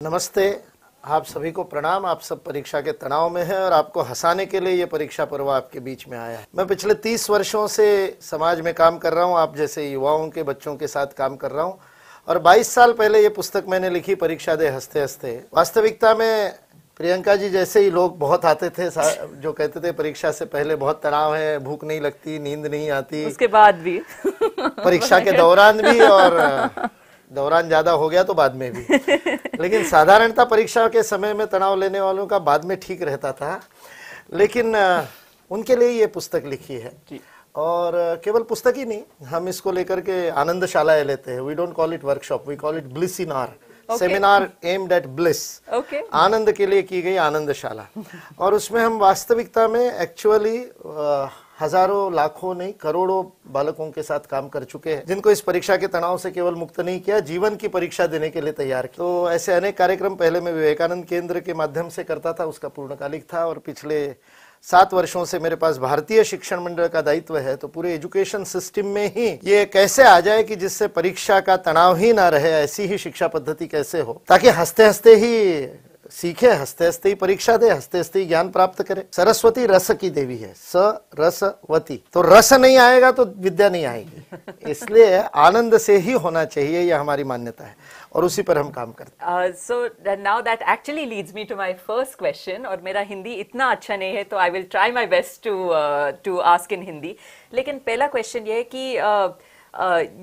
नमस्ते, आप सभी को प्रणाम। आप सब परीक्षा के तनाव में हैं और आपको हंसाने के लिए ये परीक्षा पर्व आपके बीच में आया है। मैं पिछले 30 वर्षों से समाज में काम कर रहा हूँ, आप जैसे युवाओं के बच्चों के साथ काम कर रहा हूँ और 22 साल पहले ये पुस्तक मैंने लिखी, परीक्षा दे हंसते हंसते। वास्तविकता में प्रियंका जी जैसे ही लोग बहुत आते थे जो कहते थे परीक्षा से पहले बहुत तनाव है, भूख नहीं लगती, नींद नहीं आती, उसके बाद भी परीक्षा के दौरान भी, और दौरान ज्यादा हो गया तो बाद में भी। लेकिन साधारणतः परीक्षा के समय में तनाव लेने वालों का बाद में ठीक रहता था, लेकिन उनके लिए ये पुस्तक लिखी है। और केवल पुस्तक ही नहीं, हम इसको लेकर के आनंदशालाएं लेते हैं। We don't call it workshop, we call it bliss in our seminar aimed at bliss. आनंद के लिए की गई आनंदशाला। और उसमें हम वास्तविकता में एक्चुअली हजारों, लाखों नहीं, करोड़ों बालकों के साथ काम कर चुके हैं, जिनको इस परीक्षा के तनाव से केवल मुक्त नहीं किया, जीवन की परीक्षा देने के लिए तैयार किया। तो ऐसे अनेक कार्यक्रम पहले मैं विवेकानंद केंद्र के माध्यम से करता था, उसका पूर्णकालिक था, और पिछले 7 वर्षों से मेरे पास भारतीय शिक्षण मंडल का दायित्व है। तो पूरे एजुकेशन सिस्टम में ही ये कैसे आ जाए कि जिससे परीक्षा का तनाव ही ना रहे, ऐसी ही शिक्षा पद्धति कैसे हो, ताकि हंसते हंसते ही सीखे, हंसते हंसते ही परीक्षा दे, हंसते हंसते ही ज्ञान प्राप्त करे। सरस्वती रस की देवी है, सरस्वती। तो रस नहीं आएगा तो विद्या नहीं आएगी, इसलिए आनंद से ही होना चाहिए, यह हमारी मान्यता है और उसी पर हम काम करते हैं। So now that actually leads me to my first question, और मेरा हिंदी इतना अच्छा नहीं है तो I will try my best to ask in Hindi. लेकिन पहला क्वेश्चन ये है कि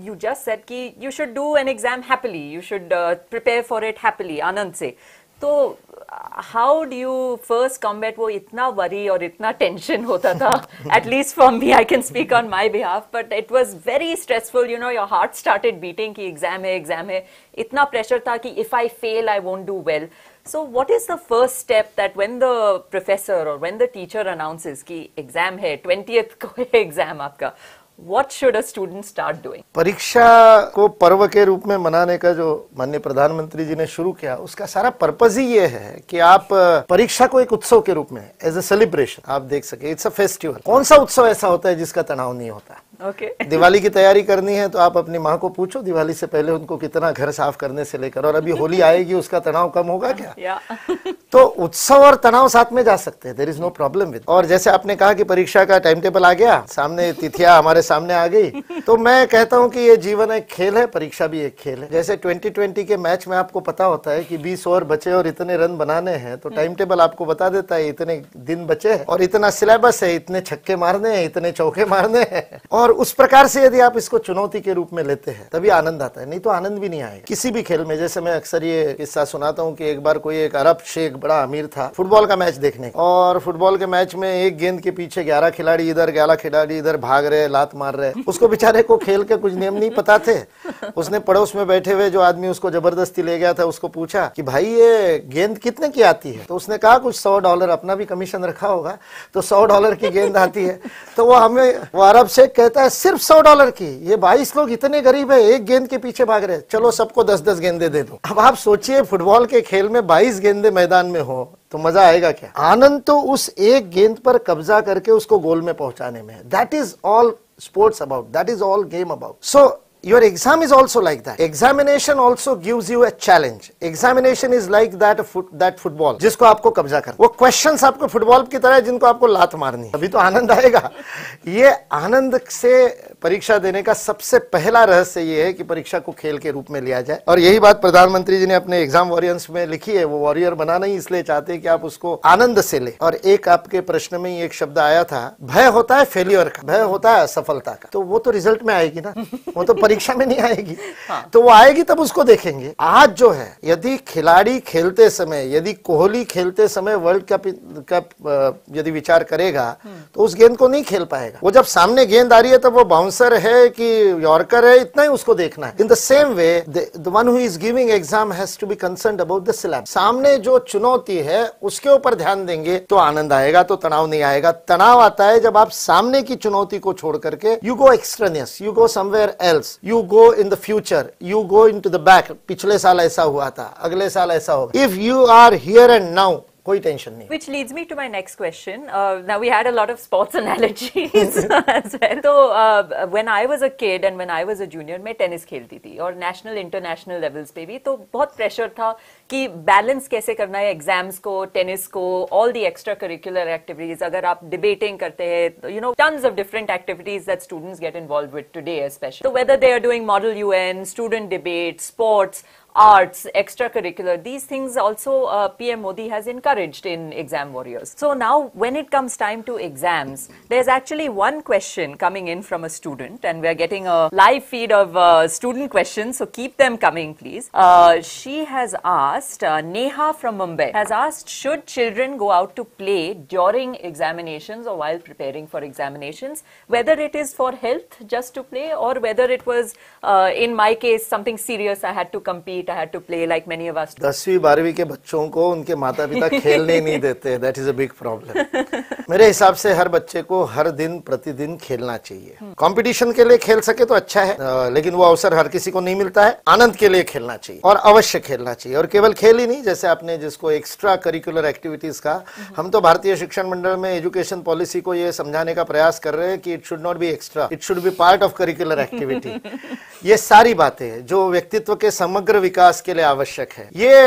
you just said कि you should do an exam happily, you should prepare for it happily, आनंद से। तो how do you first combat वो इतना worry और इतना tension होता था? At least for me, I can speak on my behalf, but it was very stressful. You know, your heart started beating कि exam है, इतना pressure था कि if I fail, I won't do well. So what is the first step that when the professor or when the teacher announces कि exam है, 20th को है exam आपका, What should a student start doing? परीक्षा को पर्व के रूप में मनाने का जो माननीय प्रधानमंत्री जी ने शुरू किया, उसका सारा पर्पज ही ये है कि आप परीक्षा को एक उत्सव के रूप में, एज ए सेलिब्रेशन आप देख सके। It's a festival. कौन सा उत्सव ऐसा होता है जिसका तनाव नहीं होता? दिवाली की तैयारी करनी है तो आप अपनी माँ को पूछो दिवाली से पहले उनको कितना घर साफ करने से लेकर, और अभी होली आएगी, उसका तनाव कम होगा क्या? तो उत्सव और तनाव साथ में जा सकते हैं, there is no problem with. और जैसे आपने कहा कि परीक्षा का टाइम टेबल आ गया सामने, तिथियां हमारे सामने आ गई, तो मैं कहता हूं कि ये जीवन एक खेल है, परीक्षा भी एक खेल है। जैसे 2020 के मैच में आपको पता होता है कि 20 ओवर बचे और इतने रन बनाने हैं, तो टाइम टेबल आपको बता देता है इतने दिन बचे हैं और इतना सिलेबस है, इतने छक्के मारने हैं, इतने चौके मारने हैं। और उस प्रकार से यदि आप इसको चुनौती के रूप में लेते हैं तभी आनंद आता है, नहीं तो आनंद भी नहीं आएगा किसी भी खेल में। जैसे मैं अक्सर ये किस्सा सुनाता हूँ कि एक बार कोई एक अरब शेख बड़ा अमीर था फुटबॉल का मैच देखने, और फुटबॉल के मैच में एक गेंद के पीछे 11 खिलाड़ी इधर, 11 खिलाड़ी इधर भाग रहे, लात मार रहे। उसको बेचारे को खेल के कुछ नियम नहीं पता थे। उसने पड़ोस में बैठे हुए जो आदमी उसको जबरदस्ती ले गया था, उसको पूछा कि भाई ये गेंद कितने की आती है? तो उसने कहा कुछ $100, अपना भी कमीशन रखा होगा, तो $100 की गेंद आती है। तो वो अरब शेख कहता है सिर्फ $100 की, ये 22 लोग इतने गरीब है, एक गेंद के पीछे भाग रहे, चलो सबको 10-10 गेंदे दे दो। अब आप सोचिए फुटबॉल के खेल में 22 गेंदे मैदान में हो तो मजा आएगा क्या? आनंद तो उस एक गेंद पर कब्जा करके उसको गोल में पहुंचाने में है। That is all sports about, that is all game about. So your exam is also like that. Examination also gives you a challenge. Examination is like that football जिसको आपको कब्जा कर, वो questions आपको फुटबॉल की तरह जिनको आपको लात मारनी है, अभी तो आनंद आएगा। ये आनंद से परीक्षा देने का सबसे पहला रहस्य ये है कि परीक्षा को खेल के रूप में लिया जाए। और यही बात प्रधानमंत्री जी ने अपने एग्जाम वॉरियर्स में लिखी है। वो वॉरियर बनाना ही इसलिए चाहते हैं कि आप उसको आनंद से ले। और एक आपके प्रश्न में ही एक शब्द आया था, भय होता है फेल्योर का, भय होता है असफलता का, तो वो तो रिजल्ट में आएगी ना, वो तो परीक्षा में नहीं आएगी। तो वो आएगी तब उसको देखेंगे। आज जो है, यदि खिलाड़ी खेलते समय, यदि कोहली खेलते समय वर्ल्ड कप यदि विचार करेगा तो उस गेंद को नहीं खेल पाएगा। वो जब सामने गेंद आ रही है तब वो बाउंसर है कि यॉर्कर है, इतना ही उसको देखना है। In the same way the one who is giving exam has to be concerned about the syllabus. सामने जो चुनौती है उसके ऊपर ध्यान देंगे तो आनंद आएगा, तो तनाव नहीं आएगा। तनाव आता है जब आप सामने की चुनौती को छोड़ करके you go extraneous, you go somewhere else, you go in the future, you go into the back. पिछले साल ऐसा हुआ था, अगले साल ऐसा होगा। If you are here and now, कोई टेंशन नहीं। Which leads me to my next question. Now we had a lot of sports analogies as well. So when I was a kid and when I was a junior, मैं tennis खेलती थी और national international levels पे भी, तो बहुत pressure था कि बैलेंस कैसे करना है एग्जाम्स को, टेनिस को, all the extra curricular activities. अगर आप डिबेटिंग करते हैं, you know, tons of different activities that students get involve with today specially. So whether they are doing model UN, student debate, sports, arts, extracurricular, these things also PM Modi has encouraged in Exam Warriors. So now when it comes time to exams, there's actually one question coming in from a student, and we're getting a live feed of student questions, so keep them coming please. She has asked, Neha from Mumbai has asked, should children go out to play during examinations or while preparing for examinations, whether it is for health just to play, or whether it was in my case something serious, I had to compete, I had to play like many of us. 10वीं 12वीं के बच्चों को उनके माता पिता खेलने नहीं देते. That is a big problem. मेरे हिसाब से हर बच्चे को हर दिन प्रतिदिन खेलना चाहिए. कंपटीशन के लिए खेल सके तो अच्छा है, लेकिन वो अवसर हर किसी को नहीं मिलता है. आनंद के लिए खेलना चाहिए और अवश्य खेलना चाहिए. और केवल खेल ही नहीं, जैसे आपने जिसको एक्स्ट्रा करिकुलर एक्टिविटीज का, हम तो भारतीय शिक्षण मंडल में एजुकेशन पॉलिसी को ये समझाने का प्रयास कर रहे हैं कि it should not be extra, it should be part of curricular activity. ये सारी बातें जो व्यक्तित्व के समग्र विकास के लिए आवश्यक है, ये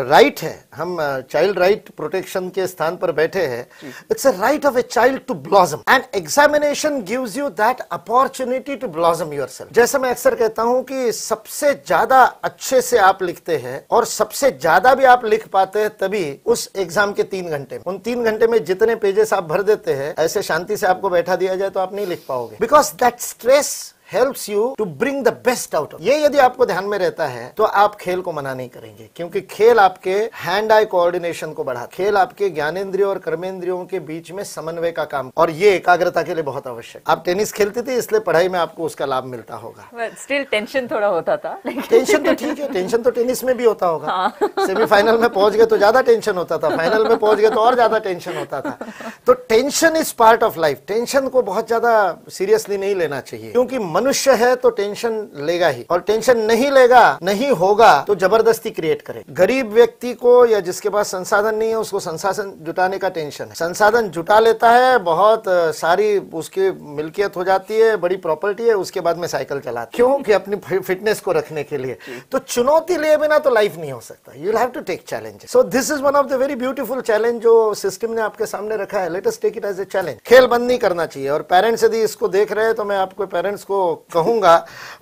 राइट है. हम चाइल्ड राइट प्रोटेक्शन के स्थान पर बैठे हैं. It's a right of a child to blossom, and examination gives you that opportunity to blossom yourself. जैसे मैं अक्सर कहता हूं कि सबसे ज्यादा अच्छे से आप लिखते हैं और सबसे ज्यादा भी आप लिख पाते हैं तभी उस एग्जाम के 3 घंटे. उन 3 घंटे में जितने पेजेस आप भर देते हैं, ऐसे शांति से आपको बैठा दिया जाए तो आप नहीं लिख पाओगे. Because that stress helps you to bring the best out of. ये यदि आपको ध्यान में रहता है तो आप खेल को मना नहीं करेंगे, क्योंकि खेल आपके हैंड आई कोऑर्डिनेशन को बढ़ा, खेल आपके ज्ञानेंद्रियों और कर्मेंद्रियों के बीच में समन्वय का काम, और ये एकाग्रता के लिए बहुत आवश्यक. आप टेनिस खेलते थे इसलिए पढ़ाई में आपको उसका लाभ मिलता होगा. स्टिल टेंशन थोड़ा होता था. टेंशन तो ठीक है, टेंशन तो टेनिस में भी होता होगा. सेमीफाइनल में पहुंच गए तो ज्यादा टेंशन होता था, फाइनल में पहुंच गए तो और ज्यादा टेंशन होता था. तो tension is part of life. Tension को बहुत ज्यादा सीरियसली नहीं लेना चाहिए, क्योंकि मनुष्य है तो टेंशन लेगा ही, और टेंशन नहीं लेगा, नहीं होगा तो जबरदस्ती क्रिएट करे. गरीब व्यक्ति को या जिसके पास संसाधन नहीं है उसको संसाधन जुटाने का टेंशन है. संसाधन जुटा लेता है, बहुत सारी उसकी मिल्कियत हो जाती है, बड़ी प्रॉपर्टी है, उसके बाद में साइकिल चलाता है. क्यों? कि अपनी फिटनेस को रखने के लिए. तो चुनौती लिए बिना तो लाइफ नहीं हो सकता. You will have to take challenges. So this is one of the very beautiful challenge जो सिस्टम ने आपके सामने रखा है. Let us take it as a challenge. खेल बंद नहीं करना चाहिए. और पेरेंट्स यदि इसको देख रहे हैं तो मैं आपको पेरेंट्स को कहूंगा,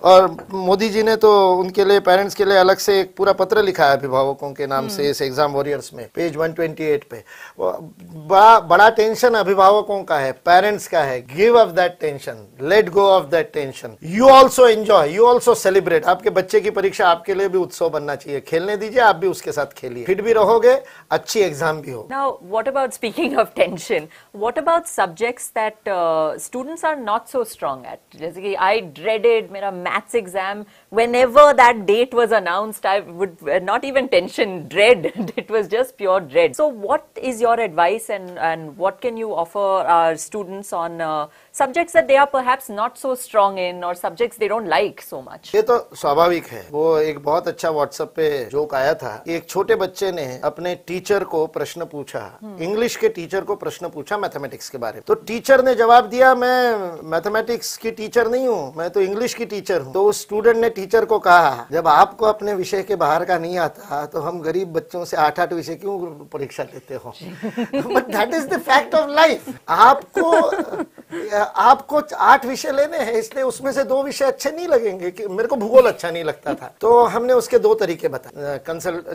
और मोदी जी ने तो उनके लिए, पेरेंट्स के लिए अलग से एक पूरा पत्र लिखा है अभिभावकों के नाम से इस एग्जाम वॉरियर्स में, पेज 128 पे. बड़ा टेंशन अभिभावकों का है, पेरेंट्स का है. Give up that tension, let go of that tension. You also enjoy, you also celebrate. आपके बच्चे की परीक्षा आपके लिए भी उत्सव बनना चाहिए. खेलने दीजिए, आप भी उसके साथ खेलिए, फिट भी रहोगे, अच्छी एग्जाम भी हो. Now, what about, speaking of tension, what about subjects that students are not so strong at? जैसे कि I dreaded मेरा maths exam. Whenever that date was announced, I would not even tension, dread. It was just pure dread. So, what is your advice, and what can you offer our students on subjects that they are perhaps not so strong in, or subjects they don't like so much? ये तो स्वाभाविक है. वो एक बहुत अच्छा WhatsApp पे joke आया था. एक छोटे बच्चे ने अपने टीचर को प्रश्न पूछा, इंग्लिश के टीचर को प्रश्न पूछा मैथमेटिक्स के बारे में. तो टीचर ने जवाब दिया, मैं मैथमेटिक्स की टीचर नहीं हूँ, मैं तो इंग्लिश की टीचर हूँ. तो उस स्टूडेंट ने टीचर को कहा, जब आपको अपने विषय के बाहर का नहीं आता तो हम गरीब बच्चों से 8-8 विषय क्यों परीक्षा लेते हो? But that is the fact of life. आपको 8 विषय लेने हैं, इसलिए उसमें से 2 विषय अच्छे नहीं लगेंगे. कि मेरे को भूगोल अच्छा नहीं लगता था, तो हमने उसके 2 तरीके बताए.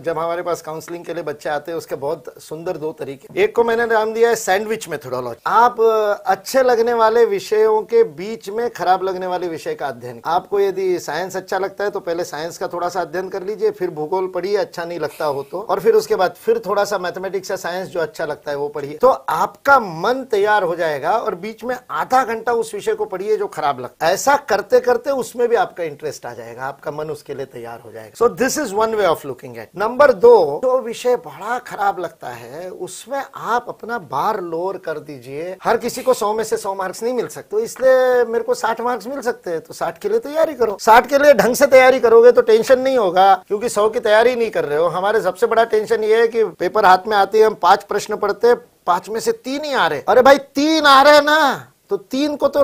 जब हमारे पास काउंसलिंग के लिए बच्चे आते हैं, उसके बहुत सुंदर 2 तरीके. एक को मैंने नाम दिया है सैंडविच मेथोडोलॉजी. आप अच्छे लगने वाले विषयों के बीच में खराब लगने वाले विषय का अध्ययन. आपको यदि साइंस अच्छा लगता है तो पहले साइंस का थोड़ा सा अध्ययन कर लीजिए, फिर भूगोल पढ़िए अच्छा नहीं लगता हो तो, और फिर उसके बाद फिर थोड़ा सा मैथमेटिक्स या साइंस जो अच्छा लगता है वो पढ़िए. तो आपका मन तैयार हो जाएगा, और बीच में आधा घंटा उस विषय को पढ़िए जो खराब लगता है. ऐसा करते करते उसमें भी आपका इंटरेस्ट आ जाएगा, आपका मन उसके लिए तैयार हो जाएगा. सो this is one way of looking eight. Number 2, जो विषय बड़ा खराब लगता है उसमें आप अपना बार लोअर कर दीजिए. हर किसी को 100 में से 100 मार्क्स नहीं मिल सकते, इसलिए मेरे को 60 मार्क्स मिल सकते हैं तो 60 के लिए तैयारी करो. 60 के लिए ढंग से तैयारी करोगे तो टेंशन नहीं होगा, क्योंकि 100 की तैयारी नहीं कर रहे हो. हमारे सबसे बड़ा टेंशन ये है कि पेपर हाथ में आते ही हम 5 प्रश्न पढ़ते, 5 में से 3 ही आ रहे. अरे भाई 3 आ रहे ना, तो 3 को तो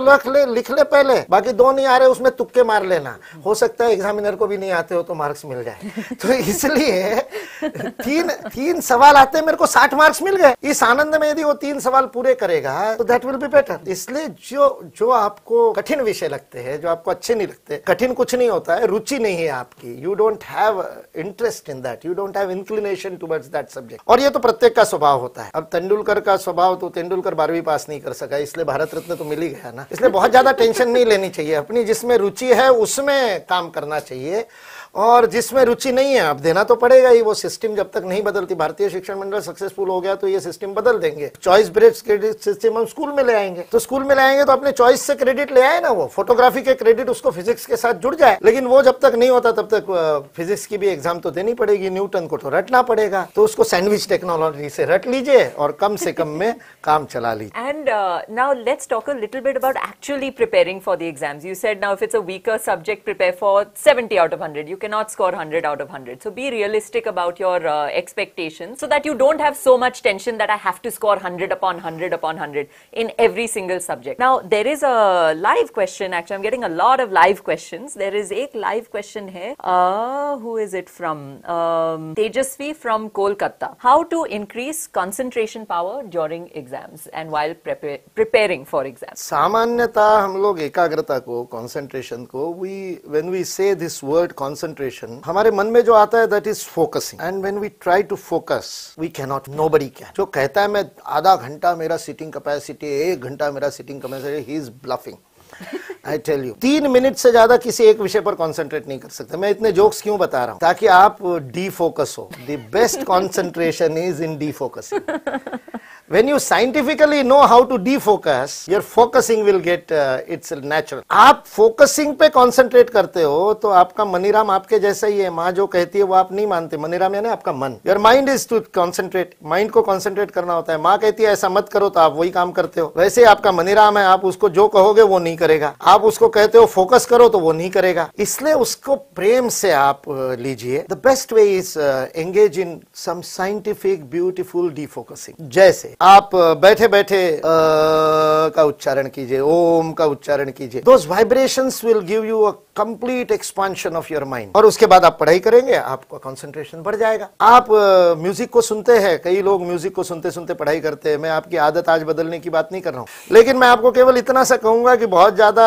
लिख ले पहले, बाकी 2 नहीं आ रहे उसमें तुक्के मार लेना, हो सकता है एग्जामिनर को भी नहीं आते हो तो मार्क्स मिल जाए। तो इसलिए 3 सवाल आते हैं, मेरे को 60 मार्क्स मिल गए, इस आनंद में यदि वो 3 सवाल पूरे करेगा तो दैट विल बी बेटर। इसलिए जो आपको कठिन विषय लगते हैं, जो आपको अच्छे नहीं लगते, कठिन कुछ नहीं होता है, रुचि नहीं है आपकी, you don't have interest in that, you don't have inclination towards that subject. और ये तो प्रत्येक का स्वभाव होता है। अब तेंदुलकर का स्वभाव, तो तेंदुलकर 12वीं पास नहीं कर सका, इसलिए भारत रत्न तो मिल ही गया ना। इसलिए बहुत ज्यादा टेंशन नहीं लेनी चाहिए, अपनी जिसमें रुचि है उसमें काम करना चाहिए, और जिसमें रुचि नहीं है अब देना तो पड़ेगा ही। वो सिस्टम जब तक नहीं बदलती, भारतीय शिक्षण मंडल सक्सेसफुल हो गया तो ये सिस्टम बदल देंगे। चॉइस बेस्ड क्रेडिट सिस्टम हम स्कूल में ले आएंगे, तो स्कूल में ले आएंगे तो अपने चॉइस से क्रेडिट ले आए ना, वो फोटोग्राफी के क्रेडिट उसको फिजिक्स के साथ जुड़ जाए। लेकिन वो जब तक नहीं होता तब तक फिजिक्स की भी एग्जाम तो देनी पड़ेगी, न्यूटन को तो रटना पड़ेगा, तो उसको सैंडविच टेक्नोलॉजी से रट लीजिए और कम से कम में काम चला लीजिए। And now let's talk a little bit about actually preparing for the exams. You said now if it's a weaker subject, prepare for 70 out of 100. You cannot score 100 out of 100. So be realistic about your expectations so that you don't have so much tension that I have to score 100 upon 100 upon 100 in every single subject. Now there is a live question. Actually, I'm getting a lot of live questions. There is a live question here. Who is it from? Tejasvi from Kolkata. How to increase concentration power during exams and while preparing for exams? सामान्यता हम लोग एकाग्रता को, concentration को, when we say this word concentration, हमारे मन में जो आता है that is focusing, and when we try to focus we cannot, nobody can। जो कहता है मैं आधा घंटा मेरा सिटिंग कैपेसिटी, 1 घंटा मेरा sitting capacity, he is bluffing। I tell you, 3 minute से ज्यादा किसी एक विषय पर कॉन्सेंट्रेट नहीं कर सकते। मैं इतने जोक्स क्यों बता रहा हूं? ताकि आप डीफोकस हो। The best concentration is in defocusing. When you scientifically know how to defocus, your focusing will get it's natural। आप फोकसिंग पे कंसंट्रेट करते हो तो आपका मनीराम आपके जैसा ही है। माँ जो कहती है वो आप नहीं मानते। मनीराम यानी आपका मन। Your mind is to concentrate, mind को कंसंट्रेट करना होता है। माँ कहती है ऐसा मत करो तो आप वही काम करते हो। वैसे ही आपका मनीराम है, आप उसको जो कहोगे वो नहीं करेगा, आप उसको कहते हो फोकस करो तो वो नहीं करेगा। इसलिए उसको प्रेम से आप लीजिए। The best way is engage in some scientific beautiful defocusing. जैसे आप बैठे बैठे का उच्चारण कीजिए, ओम का उच्चारण कीजिए। Those vibrations will give you a complete expansion of your mind. और उसके बाद आप पढ़ाई करेंगे, आपका कंसंट्रेशन बढ़ जाएगा। आप म्यूजिक को सुनते हैं, कई लोग म्यूजिक को सुनते सुनते पढ़ाई करते हैं। मैं आपकी आदत आज बदलने की बात नहीं कर रहा हूं, लेकिन मैं आपको केवल इतना सा कहूंगा कि बहुत ज्यादा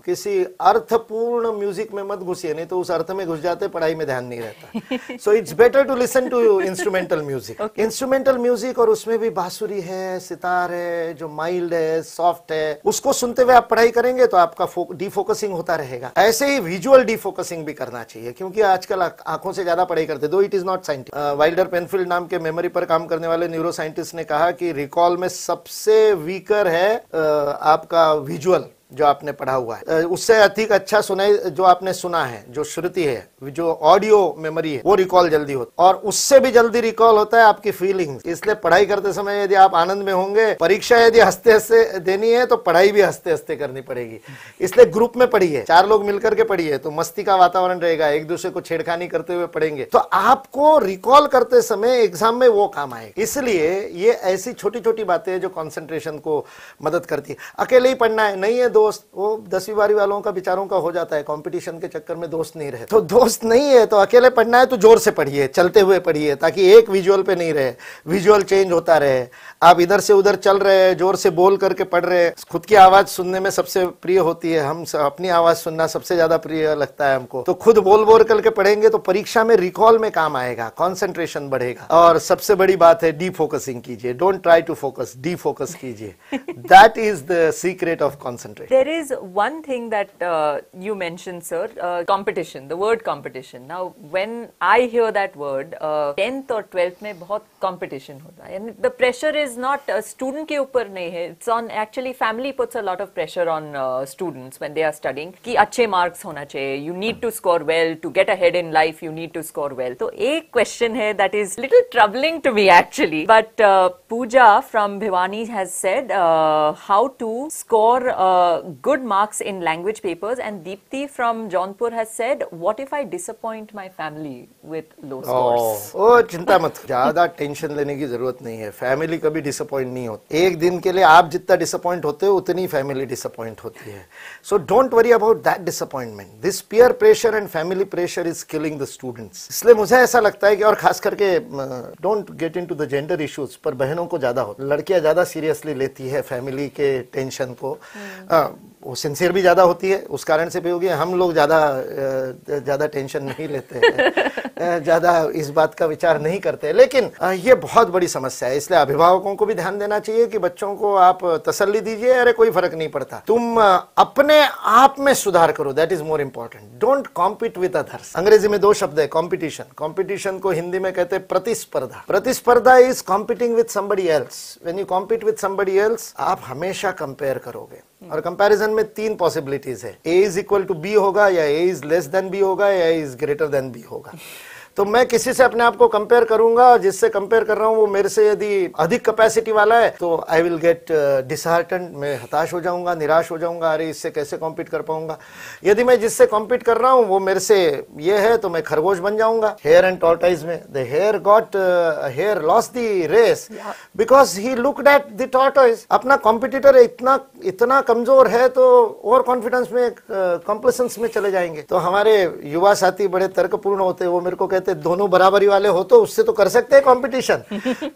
किसी अर्थपूर्ण म्यूजिक में मत घुसिए, नहीं तो उस अर्थ में घुस जाते, पढ़ाई में ध्यान नहीं रहता। So it's better to listen to instrumental music. Instrumental music, और उसमें भी बांसुरी है, सितार है, जो माइल्ड है, सॉफ्ट है, उसको सुनते हुए आप पढ़ाई करेंगे तो आपका डीफोकसिंग होता रहेगा। ऐसे ही विजुअल डीफोकसिंग भी करना चाहिए, क्योंकि आजकल आंखों से ज्यादा पढ़ाई करते, दो it is not scientific. Wilder Penfield नाम के मेमोरी पर काम करने वाले न्यूरो साइंटिस्ट ने कहा कि रिकॉल में सबसे वीकर है आपका विजुअल, जो आपने पढ़ा हुआ है, उससे अधिक अच्छा सुनाई जो आपने सुना है, जो श्रुति है, जो ऑडियो मेमोरी है, वो रिकॉल जल्दी होता है। और उससे भी जल्दी रिकॉल होता है आपकी फीलिंग्स। इसलिए पढ़ाई करते समय यदि आप आनंद में होंगे, परीक्षा यदि हंसते हंसते देनी है तो पढ़ाई भी हंसते हंसते करनी पड़ेगी। इसलिए ग्रुप में पढ़िए, 4 लोग मिलकर के पढ़िए तो मस्ती का वातावरण रहेगा, एक दूसरे को छेड़खानी करते हुए पढ़ेंगे तो आपको रिकॉल करते समय एग्जाम में वो काम आएगा। इसलिए ये ऐसी छोटी छोटी बातें जो कॉन्सेंट्रेशन को मदद करती है। अकेले ही पढ़ना है नहीं है दोस्त, वो 10वीं 12वीं वालों का बेचारों का हो जाता है, कंपटीशन के चक्कर में दोस्त नहीं रहे। तो दोस्त नहीं है तो अकेले पढ़ना है तो जोर से पढ़िए, चलते हुए पढ़िए, ताकि एक विजुअल पे नहीं रहे, विजुअल चेंज होता रहे। आप इधर से उधर चल रहे हैं, जोर से बोल करके पढ़ रहे हैं। खुद की आवाज सुनने में सबसे प्रिय होती है, हम अपनी आवाज सुनना सबसे ज्यादा प्रिय लगता है हमको। तो खुद बोल बोल करके पढ़ेंगे तो परीक्षा में रिकॉल में काम आएगा, कॉन्सेंट्रेशन बढ़ेगा। और सबसे बड़ी बात है डीफोकसिंग कीजिए, don't try to focus, defocus कीजिए। That is the secret of concentration. There is one thing that you mentioned, sir, competition, the word competition. Now, when I hear that word, 10th और 12th में बहुत competition होता है, and the pressure is not student के ऊपर नहीं है, it's on actually family puts a lot of pressure on students when they are studying कि अच्छे marks होना चाहिए, you need to score well, to get ahead in life you need to score well. तो एक question है that is little troubling to me actually, but Pooja from Bhiwani has said how to score good marks in language papers. And Deepthi from Jaunpur has said, what if I disappoint my family with low scores? ओ चिंता मत, ज्यादा tension लेने की जरूरत नहीं है। Family कभी disappoint नहीं होती। एक दिन के लिए आप जितना डिसअपॉइंट होते हो उतनी फैमिली डिसअपॉइंट होती है। So don't worry about that disappointment. This peer pressure and family pressure is killing the students. इसलिए मुझे ऐसा लगता है कि, और खास करके don't get into the gender issues, पर बहनों को ज्यादा होता है। लड़कियां ज्यादा सीरियसली लेती है फैमिली के टेंशन को, वो सिंसियर भी ज्यादा होती है, उस कारण से भी होगी। हम लोग ज्यादा टेंशन नहीं लेते हैं, ज्यादा इस बात का विचार नहीं करते। लेकिन ये बहुत बड़ी समस्या है, इसलिए अभिभावकों को भी ध्यान देना चाहिए कि बच्चों को आप तसल्ली दीजिए, अरे कोई फर्क नहीं पड़ता, तुम अपने आप में सुधार करो, that is more important. Don't compete with others. अंग्रेजी में 2 शब्द है, कॉम्पिटिशन। कॉम्पिटिशन को हिंदी में कहते हैं प्रतिस्पर्धा। प्रतिस्पर्धा is competing with somebody else. When you compete with somebody else, आप हमेशा कंपेयर करोगे। और कंपैरिजन में 3 पॉसिबिलिटीज है, ए इज इक्वल टू बी होगा, या ए इज लेस देन बी होगा, या ए इज ग्रेटर देन बी होगा। तो मैं किसी से अपने आप को कंपेयर करूंगा, जिससे कंपेयर कर रहा हूं वो मेरे से यदि अधिक कैपेसिटी वाला है तो आई विल गेट डिसहार्टन, मैं हताश हो जाऊंगा, निराश हो जाऊंगा, अरे इससे कैसे कॉम्पीट कर पाऊंगा। यदि मैं जिससे कॉम्पीट कर रहा हूं वो मेरे से ये है तो मैं खरगोश बन जाऊंगा। हेयर एंड टॉर्टोइज में the hare lost the race because he looked at the tortoise. अपना कॉम्पिटिटर इतना कमजोर है तो ओवर कॉन्फिडेंस में, कॉम्प्लेसेंस में चले जाएंगे। तो हमारे युवा साथी बड़े तर्कपूर्ण होते हैं, वो मेरे को कहते दोनों बराबरी वाले हो तो उससे तो कर सकते हैं competition,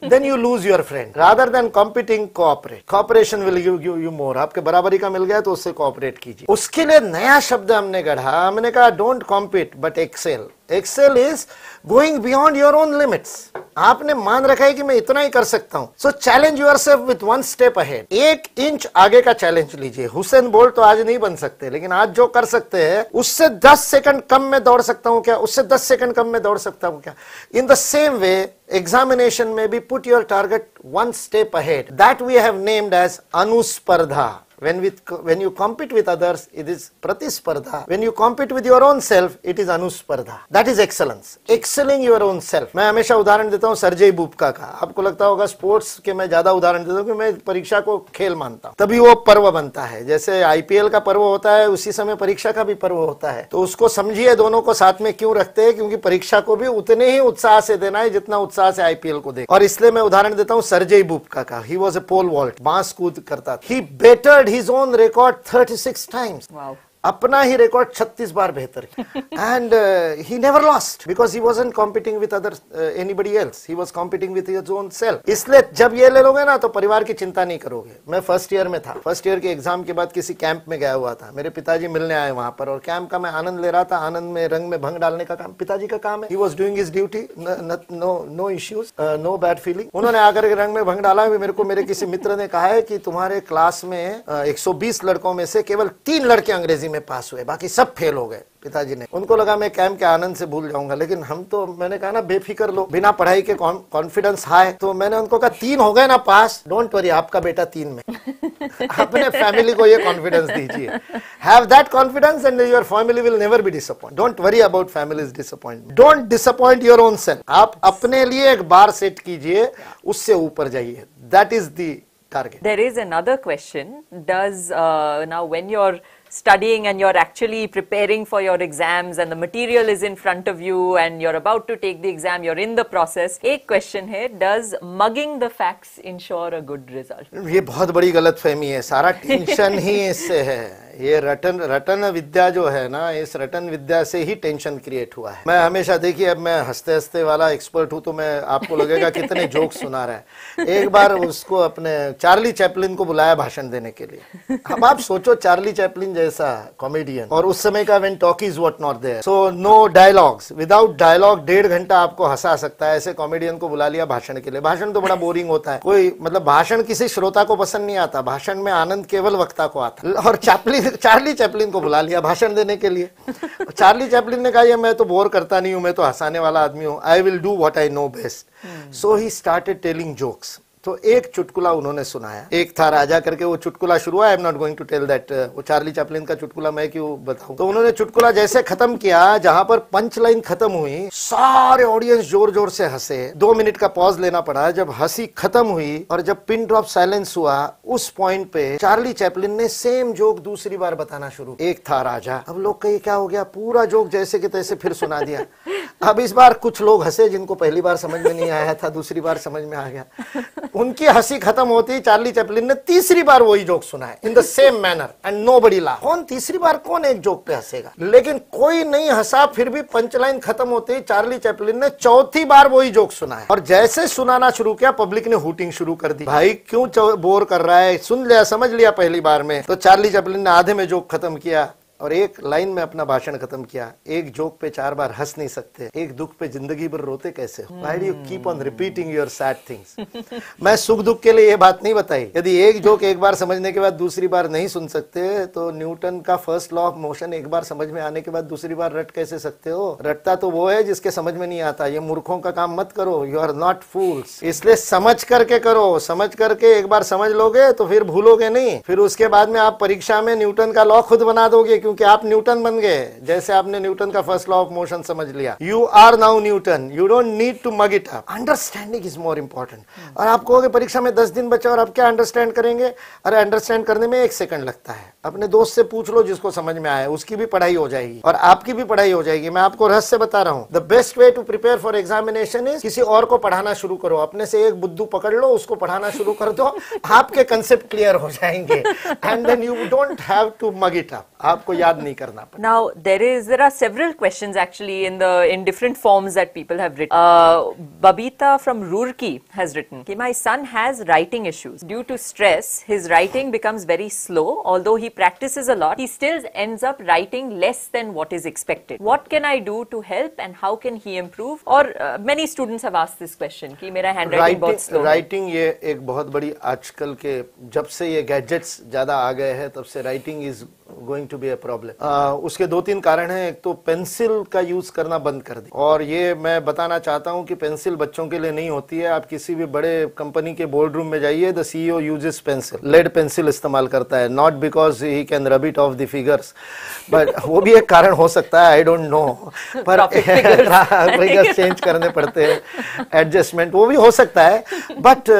then you lose your friend rather than competing. Cooperate, cooperation will give you more. आपके बराबरी का मिल गया तो उससे कोऑपरेट कीजिए। उसके लिए नया शब्द हमने गढ़ा, हमने कहा don't compete but excel. Excel is going beyond your own limits. आपने मान रखा है कि मैं इतना ही कर सकता हूं, सो challenge yourself with 1 step ahead. 1 inch आगे का चैलेंज लीजिए। हुसैन बोल्ट तो आज नहीं बन सकते, लेकिन आज जो कर सकते हैं उससे 10 सेकंड कम में दौड़ सकता हूं क्या, उससे 10 सेकंड कम में दौड़ सकता हूं क्या। In the same way examination में भी put your target 1 step ahead. That we have named as अनुस्पर्धा। When you compete with others, it is प्रतिस्पर्धा. When you compete with your own self, it is अनुस्पर्धा. That is excellence. Excelling your own self. मैं हमेशा उदाहरण देता हूँ Sergei Bubka का। आपको लगता होगा स्पोर्ट्स के मैं ज्यादा उदाहरण देता हूँ कि मैं परीक्षा को खेल मानता हूँ, तभी वो पर्व बनता है। जैसे आईपीएल का पर्व होता है, उसी समय परीक्षा का भी पर्व होता है। तो उसको समझिए, दोनों को साथ में क्यों रखते हैं, क्योंकि परीक्षा को भी उतने ही उत्साह से देना है जितना उत्साह से आईपीएल को देख। और इसलिए मैं उदाहरण देता हूँ सर्जेई बुबका का। He was a pole vault, बांस कूद करता था। ही battered his own record 36 times. Wow. अपना ही रिकॉर्ड 36 बार बेहतर and he never lost because he wasn't competing with other anybody else, he was competing with his own self. इसलिए जब ये ले लोगे ना तो परिवार की चिंता नहीं करोगे। मैं फर्स्ट ईयर में था, फर्स्ट ईयर के एग्जाम के बाद किसी कैंप में गया हुआ था। मेरे पिताजी मिलने आए वहां पर और कैंप का मैं आनंद ले रहा था। आनंद में रंग में भंग डालने का काम पिताजी का काम है। He was doing his duty, no issues, no bad feeling. उन्होंने आकर के रंग में भंग डाला। मेरे को मेरे किसी मित्र ने कहा है कि तुम्हारे क्लास में 120 लड़कों में से केवल 3 लड़के अंग्रेजी में पास हुए, बाकी सब फेल हो गए। पिताजी ने, उनको लगा मैं कैंप के आनंद से भूल जाऊंगा, लेकिन हम तो, मैंने कहा ना बेफिक्र लो, बिना पढ़ाई के कॉन्फिडेंस हाई। तो मैंने उनको कहा 3 हो गए ना पास, डोंट वरी, आपका बेटा 3 में। अपने फैमिली को ये कॉन्फिडेंस दीजिए। Have that confidence and your family will never be disappoint. Don't worry about families disappointment. Don't disappoint your own self. आप अपने लिए एक बार सेट कीजिए, उससे ऊपर जाइए। That is the target. There is another question. Does now when you're studying and you're actually preparing for your exams and the material is in front of you and you're about to take the exam, you're in the process, एक question है, does mugging the facts ensure a good result? ये बहुत बड़ी गलतफहमी है, सारा tension ही इससे है। ये रटन विद्या जो है ना, इस रटन विद्या से ही टेंशन क्रिएट हुआ है। मैं हमेशा, देखिए अब मैं हंसते हंसते वाला एक्सपर्ट हूं तो मैं, आपको लगेगा कितने जोक सुना रहा है। एक बार उसको अपने चार्ली चैपलिन को बुलाया भाषण देने के लिए। अब आप सोचो चार्ली चैपलिन जैसा कॉमेडियन, और उस समय का when talk is what not there, so no dialogues, without dialogue 1.5 घंटा आपको हंसा सकता है। ऐसे कॉमेडियन को बुला लिया भाषण के लिए। भाषण तो बड़ा बोरिंग होता है, कोई मतलब भाषण किसी श्रोता को पसंद नहीं आता। भाषण में आनंद केवल वक्ता को आता। और चार्ली चैपलिन को बुला लिया भाषण देने के लिए। चार्ली चैपलिन ने कहा ये मैं तो बोर करता नहीं हूं, मैं तो हंसाने वाला आदमी हूं, I will do what I know best. So he started telling jokes. तो एक चुटकुला उन्होंने सुनाया। एक था राजा करके, वो चुटकुला शुरू हुआ, I am not going to tell that, वो चार्ली चैपलिन का चुटकुला मैं क्यों बताऊं। तो उन्होंने चुटकुला जैसे खत्म किया, जहां पर पंच लाइन खत्म हुई, सारे ऑडियंस जोर जोर से हंसे। 2 मिनट का पॉज लेना पड़ा। जब हंसी खत्म हुई और जब पिन ड्रॉप साइलेंस हुआ, उस पॉइंट पे चार्ली चैपलिन ने सेम जोक दूसरी बार बताना शुरू। एक था राजा, अब लोग कहीं क्या हो गया, पूरा जोक जैसे कि तैसे फिर सुना दिया। अब इस बार कुछ लोग हंसे जिनको पहली बार समझ में नहीं आया था, दूसरी बार समझ में आ गया। उनकी हंसी खत्म होती, चार्ली चैपलिन ने तीसरी बार वही जोक सुनाए इन the same manner and nobody laugh. कौन तीसरी बार कौन एक जोक पे हंसेगा, लेकिन कोई नहीं हंसा। फिर भी पंचलाइन खत्म होते चार्ली चैपलिन ने चौथी बार वही जोक सुनाया, और जैसे सुनाना शुरू किया पब्लिक ने हूटिंग शुरू कर दी। भाई क्यों बोर कर रहा है, सुन लिया, समझ लिया पहली बार में। तो चार्ली चैपलिन ने आधे में जोक खत्म किया और एक लाइन में अपना भाषण खत्म किया। एक जोक पे 4 बार हंस नहीं सकते, एक दुख पे जिंदगी भर रोते कैसे हो? Why do you keep on repeating your sad things? मैं सुख दुख के लिए ये बात नहीं बताई। यदि एक जोक एक बार समझने के बाद दूसरी बार नहीं सुन सकते, तो न्यूटन का फर्स्ट लॉ ऑफ मोशन एक बार समझ में आने के बाद दूसरी बार रट कैसे सकते हो? रटता तो वो है जिसके समझ में नहीं आता। ये मूर्खों का काम मत करो, यू आर नॉट फूल्स। इसलिए समझ करके करो, समझ करके एक बार समझ लोगे तो फिर भूलोगे नहीं। फिर उसके बाद में आप परीक्षा में न्यूटन का लॉ खुद बना दोगे, क्योंकि आप न्यूटन बन गए। जैसे आपने न्यूटन का फर्स्ट लॉ ऑफ मोशन समझ लिया, you are now Newton, you don't need to mug it up. Understanding is more important. और आप कहोगे परीक्षा में 10 दिन बचा और आप क्या अंडरस्टैंड करेंगे? अरे अंडरस्टैंड करने में 1 सेकंड लगता है। अपने दोस्त से पूछ लो जिसको समझ में आया, उसकी भी पढ़ाई हो जाएगी और आपकी भी पढ़ाई हो जाएगी। मैं आपको रहस्य बता रहा हूं, the best way to prepare for examination is किसी और को पढ़ाना शुरू करो। अपने से एक बुद्धू पकड़ लो, उसको पढ़ाना शुरू कर दो, आपके कंसेप्ट क्लियर हो जाएंगे and then you don't have to mug it up. आपको याद नहीं करना पड़ेगा। Now there are several questions actually in different forms that people have written. Babita from Roorkee has written कि my son has writing issues. Due to stress, his writing becomes very slow. Although he practices a lot, he still ends up writing less than what is expected. What can I do to help and how can he improve? Or many students have asked this question कि मेरा handwriting बहुत slow है। Writing ये एक बहुत बड़ी, आजकल के जब से ये गैजेट्स ज्यादा आ गए हैं तब से writing is going to be a problem. उसके 2-3 कारण हैं। एक तो पेंसिल का यूज करना बंद कर दी, और ये मैं बताना चाहता हूं कि पेंसिल बच्चों के लिए नहीं होती है। आप किसी भी बड़े कंपनी के बोर्ड रूम में जाइए, the CEO uses pencil, lead pencil इस्तेमाल करता है, not because he can rub it off the figures, but वो भी एक कारण हो सकता है, आई डोंट नो, पर फिगर्स चेंज करने पड़ते हैं, एडजस्टमेंट वो भी हो सकता है। बट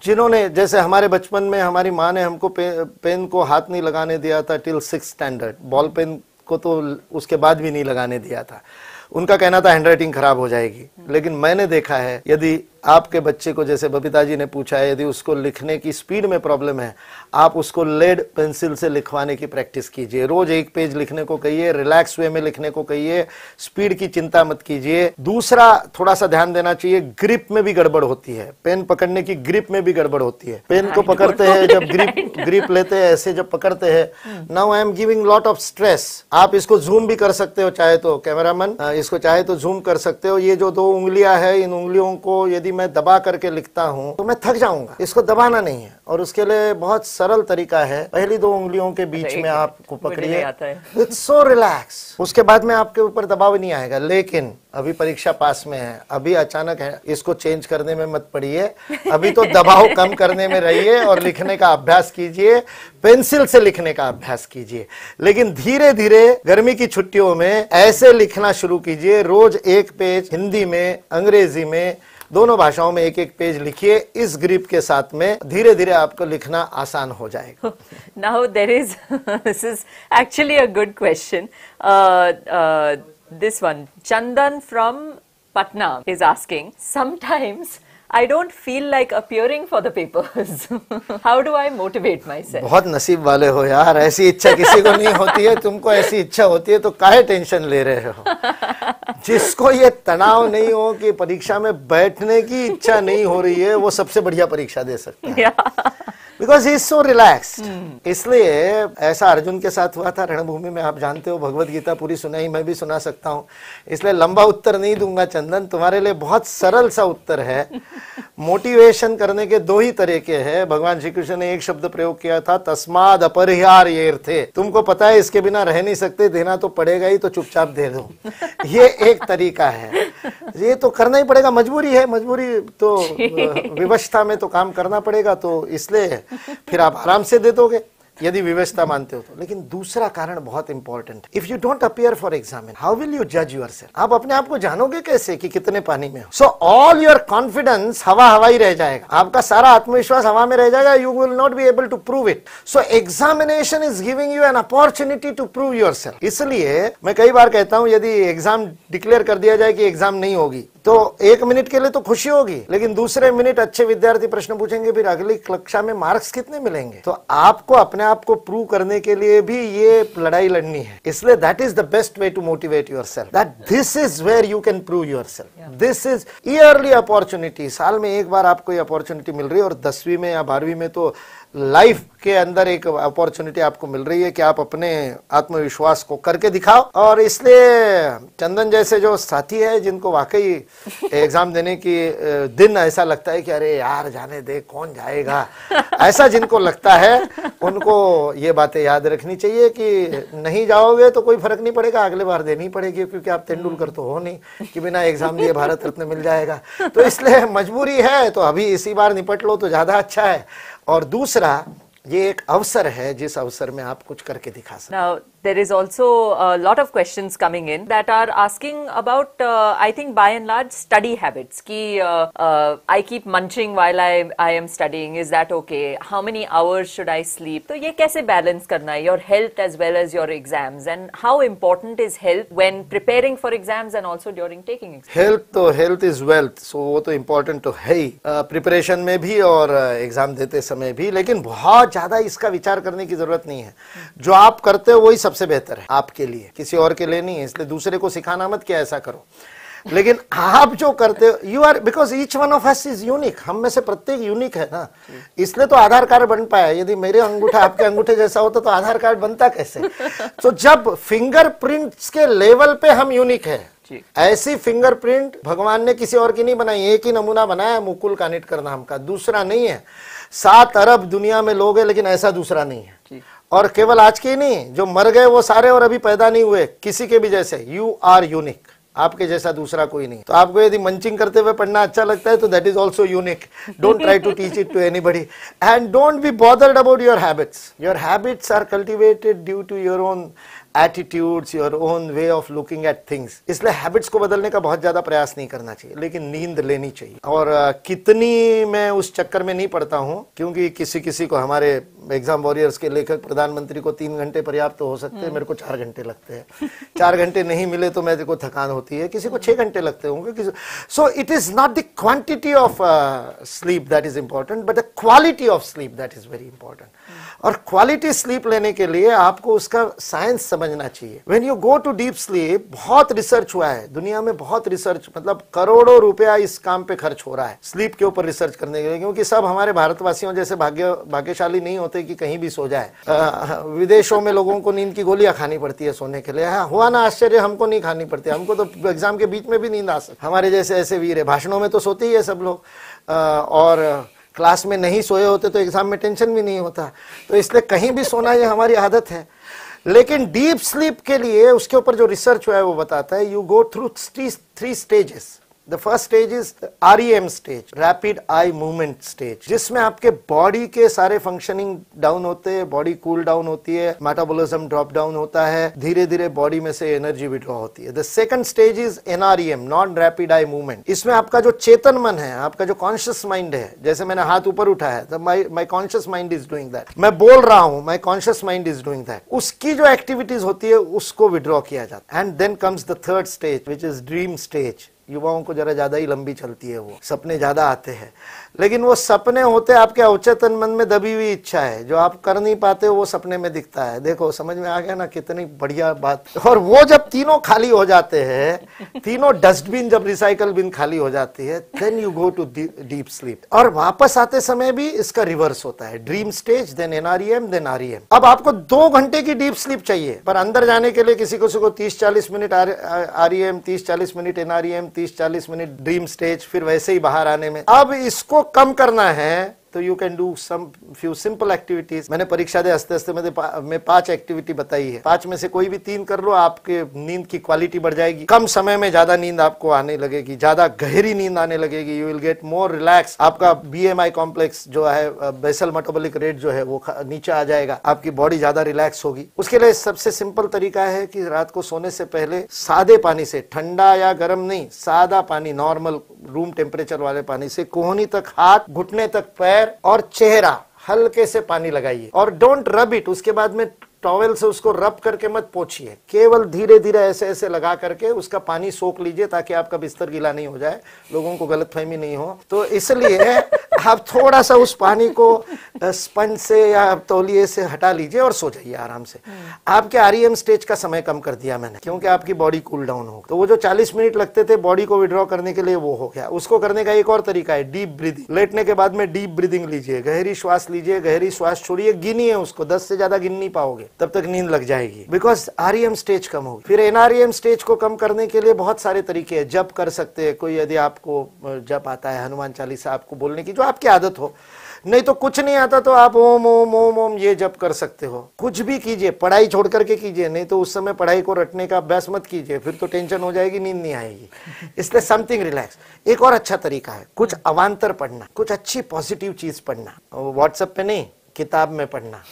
जिन्होंने, जैसे हमारे बचपन में हमारी माँ ने हमको पेन को हाथ नहीं लगाने दिया था till 6th standard, ball pen को तो उसके बाद भी नहीं लगाने दिया था। उनका कहना था हैंडराइटिंग खराब हो जाएगी। लेकिन मैंने देखा है, यदि आपके बच्चे को, जैसे बबीता जी ने पूछा है, यदि उसको लिखने की स्पीड में प्रॉब्लम है, आप उसको लेड पेंसिल से लिखवाने की प्रैक्टिस कीजिए। रोज 1 पेज लिखने को कहिए, रिलैक्स वे में लिखने को कहिए, स्पीड की चिंता मत कीजिए। दूसरा, थोड़ा सा ध्यान देना चाहिए, ग्रिप में भी गड़बड़ होती है, पेन पकड़ने की ग्रिप में भी गड़बड़ होती है। पेन को पकड़ते हैं जब ग्रिप लेते हैं, ऐसे जब पकड़ते हैं, now I am giving lot of stress. आप इसको जूम भी कर सकते हो चाहे तो, कैमरामैन इसको चाहे तो जूम कर सकते हो। ये जो 2 उंगलियां है, इन उंगलियों को यदि मैं दबा करके लिखता हूं तो मैं थक जाऊंगा। इसको दबाना नहीं है, और उसके लिए बहुत सरल तरीका है। पहली 2 उंगलियों के बीच में आपको पकड़िए, इट्स सो रिलैक्स। उसके बाद में आपके ऊपर दबाव नहीं आएगा। लेकिन अभी परीक्षा पास में है, अभी अचानक है, इसको चेंज करने में मत पड़िए। अभी तो दबाव कम करने में रहिए और लिखने का अभ्यास कीजिए, पेंसिल से लिखने का अभ्यास कीजिए। लेकिन धीरे धीरे गर्मी की छुट्टियों में ऐसे लिखना शुरू कीजिए, रोज 1 पेज, हिंदी में, अंग्रेजी में, दोनों भाषाओं में 1-1 पेज लिखिए। इस ग्रिप के साथ में धीरे धीरे आपको लिखना आसान हो जाएगा। Now there is this is actually a good question. This one, Chandan from Patna is asking, sometimes I don't feel like appearing for the papers. How do I motivate myself? बहुत नसीब वाले हो यार, ऐसी इच्छा किसी को नहीं होती है। तुमको ऐसी इच्छा होती है तो काहे टेंशन ले रहे हो? जिसको ये तनाव नहीं हो कि परीक्षा में बैठने की इच्छा नहीं हो रही है, वो सबसे बढ़िया परीक्षा दे सकता है। Because he is so relaxed. इसलिए ऐसा अर्जुन के साथ हुआ था रणभूमि में। आप जानते हो, भगवत गीता पूरी सुनाई, मैं भी सुना सकता हूँ, इसलिए लंबा उत्तर नहीं दूंगा चंदन, तुम्हारे लिए बहुत सरल सा उत्तर है। मोटिवेशन करने के दो ही तरीके हैं। भगवान श्री कृष्ण ने एक शब्द प्रयोग किया था, तस्माद अपरिहार्येर्थे। तुमको पता है इसके बिना रह नहीं सकते, देना तो पड़ेगा ही, तो चुपचाप दे दो। ये एक तरीका है, ये तो करना ही पड़ेगा, मजबूरी है, मजबूरी तो विवशता में तो काम करना पड़ेगा, तो इसलिए फिर आप आराम से दे दोगे यदि विवशता मानते हो तो। लेकिन दूसरा कारण बहुत important, if you don't appear for examine, how will you जज योरसेल्फ? आप अपने आप को जानोगे कैसे कि कितने पानी में हो? सो ऑल योर कॉन्फिडेंस हवा हवा ही रह जाएगा, आपका सारा आत्मविश्वास हवा में रह जाएगा, you will not be able to prove it. So examination is giving you an opportunity to prove yourself. इसलिए मैं कई बार कहता हूं, यदि एग्जाम डिक्लेयर कर दिया जाए कि एग्जाम नहीं होगी, तो एक मिनट के लिए तो खुशी होगी, लेकिन दूसरे मिनट अच्छे विद्यार्थी प्रश्न पूछेंगे, फिर अगली कक्षा में मार्क्स कितने मिलेंगे? तो आपको अपने आप को प्रूव करने के लिए भी ये लड़ाई लड़नी है। इसलिए that is the best way to motivate yourself, that this is where you can prove yourself. This is yearly opportunity, साल में एक बार आपको ये अपॉर्चुनिटी मिल रही है, और 10वीं में या 12वीं में तो लाइफ के अंदर एक अपॉर्चुनिटी आपको मिल रही है कि आप अपने आत्मविश्वास को करके दिखाओ। और इसलिए चंदन जैसे जो साथी है, जिनको वाकई एग्जाम देने की दिन ऐसा लगता है कि अरे यार जाने दे, कौन जाएगा, ऐसा जिनको लगता है, उनको ये बातें याद रखनी चाहिए कि नहीं जाओगे तो कोई फर्क नहीं पड़ेगा, अगले बार देनी पड़ेगी, क्योंकि आप तेंदुलकर तो हो नहीं कि बिना एग्जाम दिए भारत रत्न मिल जाएगा। तो इसलिए मजबूरी है, तो अभी इसी बार निपट लो तो ज्यादा अच्छा है। और दूसरा, ये एक अवसर है जिस अवसर में आप कुछ करके दिखा सकते। Now there is also a lot of questions coming in that are asking about I think by and large study habits ki I keep munching while I am studying, is that okay? How many hours should I sleep? तो ये कैसे balance करना है, your health as well as your exams, and how important is health when preparing for exams and also during taking exams? Health तो health is wealth, so वो तो important तो है ही, प्रिपरेशन में भी और एग्जाम देते समय भी। लेकिन बहुत ज्यादा इसका विचार करने की जरूरत नहीं है, जो आप करते हो वही सबसे बेहतर है आपके लिए, किसी और के लिए नहीं है। इसलिए दूसरे को सिखाना मत कि ऐसा करो, लेकिन आप जो करते हो, you are, because each one of us is unique, हम में से प्रत्येक यूनिक है ना, इसलिए तो आधार कार्ड बन पाया। यदि मेरे अंगूठा आपके अंगूठे जैसा होता तो आधार कार्ड बनता कैसे? तो जब फिंगरप्रिंट्स के लेवल पे हम यूनिक है, ऐसी फिंगरप्रिंट भगवान ने किसी और की नहीं बनाई, एक ही नमूना बनाया, मुकुल कानिटकर नाम का, दूसरा नहीं है। 7 अरब दुनिया में लोग हैं, लेकिन ऐसा दूसरा नहीं है। और केवल आज के नहीं, जो मर गए वो सारे और अभी पैदा नहीं हुए, किसी के भी जैसे, यू आर यूनिक, आपके जैसा दूसरा कोई नहीं। तो आपको यदि मंचिंग करते हुए पढ़ना अच्छा लगता है तो that is also unique, don't try to teach it to anybody, and don't be bothered about your habits. Your habits are cultivated due to your own attitudes, your own way of looking at things. इसलिए habits को बदलने का बहुत ज्यादा प्रयास नहीं करना चाहिए, लेकिन नींद लेनी चाहिए। और कितनी मैं उस चक्कर में नहीं पड़ता हूं, क्योंकि किसी को, हमारे एग्जाम वॉरियर्स के लेखक प्रधानमंत्री को 3 घंटे पर्याप्त तो हो सकते हैं, मेरे को 4 घंटे लगते हैं। 4 घंटे नहीं मिले तो मेरे को थकान होती है, किसी को 6 घंटे लगते होंगे। So it is not the quantity of sleep that is important, but the quality of sleep that is very important. और क्वालिटी स्लीप लेने के लिए आपको उसका साइंस समझना चाहिए। When you go to deep sleep, बहुत रिसर्च हुआ है दुनिया में, बहुत रिसर्च, मतलब करोड़ों रुपया इस काम पे खर्च हो रहा है स्लीप के ऊपर रिसर्च करने के लिए, क्योंकि सब हमारे भारतवासियों जैसे भाग्यशाली नहीं होते कि कहीं भी सो जाए। विदेशों में लोगों को नींद की गोलियां खानी पड़ती है सोने के लिए। हाँ, हुआ ना आश्चर्य, हमको नहीं खानी पड़ती, हमको तो एग्जाम के बीच में भी नींद आ सकती। हमारे जैसे ऐसे वीर है, भाषणों में तो सोते ही है सब लोग, और क्लास में नहीं सोए होते तो एग्जाम में टेंशन भी नहीं होता। तो इसलिए कहीं भी सोना ये हमारी आदत है। लेकिन डीप स्लीप के लिए उसके ऊपर जो रिसर्च हुआ है वो बताता है, you go through 3 stages. The first stage is REM stage, Rapid Eye Movement stage, जिसमें आपके बॉडी के सारे फंक्शनिंग डाउन होते हैं, बॉडी कूल डाउन होती है, मेटाबॉलिज्म ड्रॉप डाउन होता है, धीरे धीरे बॉडी में से एनर्जी विड्रॉ होती है। The second stage is NREM, non rapid eye movement. इसमें आपका जो चेतन मन है, आपका जो कॉन्शियस माइंड है, जैसे मैंने हाथ ऊपर उठाया तो माई conscious mind is doing that, मैं बोल रहा हूं, माई conscious mind is doing that, उसकी जो एक्टिविटीज होती है उसको विड्रॉ किया जाता है। And then comes the third stage which is dream stage. युवाओं को जरा ज्यादा ही लंबी चलती है, वो सपने ज्यादा आते हैं, लेकिन वो सपने होते आपके अवचेतन मन में दबी हुई इच्छा है, जो आप कर नहीं पाते हो वो सपने में दिखता है। देखो समझ में आ गया ना, कितनी बढ़िया बात। और वो जब तीनों खाली हो जाते हैं, तीनों डस्टबिन, जब रिसाइकल बिन खाली हो जाती है, then you go to deep sleep. और वापस आते समय भी इसका रिवर्स होता है, dream stage, then NREM, then REM। अब आपको 2 घंटे की डीप स्लीप चाहिए, पर अंदर जाने के लिए किसी को 30-40 minute REM, 30-40 minute NREM, 30-40 minute dream stage, फिर वैसे ही बाहर आने में। अब इसको कम करना है तो you can do some few simple activities. मैंने परीक्षा दे हंसते हंसते में 5 एक्टिविटी बताई है, 5 में से कोई भी 3 कर लो, आपके नींद की क्वालिटी बढ़ जाएगी, कम समय में ज्यादा नींद आपको आने लगेगी, ज्यादा गहरी नींद आने लगेगी, you will get more relax, आपका BMI कॉम्प्लेक्स जो है, बेसल मेटाबॉलिक रेट जो है वो नीचे आ जाएगा, आपकी बॉडी ज्यादा रिलैक्स होगी। उसके लिए सबसे सिंपल तरीका है कि रात को सोने से पहले सादे पानी से, ठंडा या गर्म नहीं, सादा पानी, नॉर्मल रूम टेम्परेचर वाले पानी से कोहनी तक हाथ, घुटने तक पैर और चेहरा हल्के से पानी लगाइए, और डोंट रब इट। उसके बाद में टॉवेल से उसको रब करके मत पोंछिए, केवल धीरे धीरे ऐसे ऐसे लगा करके उसका पानी सोख लीजिए, ताकि आपका बिस्तर गीला नहीं हो जाए, लोगों को गलतफहमी नहीं हो। तो इसलिए आप थोड़ा सा उस पानी को स्पंज से या तौलिए से हटा लीजिए और सो जाइए आराम से। आपके REM स्टेज का समय कम कर दिया मैंने, क्योंकि आपकी बॉडी कूल डाउन हो। तो वो जो 40 मिनट लगते थे बॉडी को विड्रॉ करने के लिए, वो हो गया। उसको करने का एक और तरीका है, डीप ब्रीदिंग। लेटने के बाद में डीप ब्रीदिंग लीजिए, गहरी श्वास लीजिए, गहरी श्वास छोड़िए, गिनिए उसको, 10 से ज्यादा गिन नहीं पाओगे, तब तक नींद लग जाएगी, बिकॉज REM स्टेज कम होगी। फिर NREM स्टेज को कम करने के लिए बहुत सारे तरीके हैं। जप कर सकते हैं कोई, यदि आपको जप आता है, हनुमान चालीसा आपको बोलने की जो आपकी आदत हो, नहीं तो कुछ नहीं आता तो आप ओम ओम ओम ओम ये जप कर सकते हो। कुछ भी कीजिए, पढ़ाई छोड़ करके कीजिए, नहीं तो उस समय पढ़ाई को रटने का अभ्यास मत कीजिए, फिर तो टेंशन हो जाएगी, नींद नहीं आएगी। इसलिए समथिंग रिलैक्स। एक और अच्छा तरीका है, कुछ अवान्तर पढ़ना, कुछ अच्छी पॉजिटिव चीज पढ़ना, व्हाट्सएप पे नहीं, किताब में पढ़ना,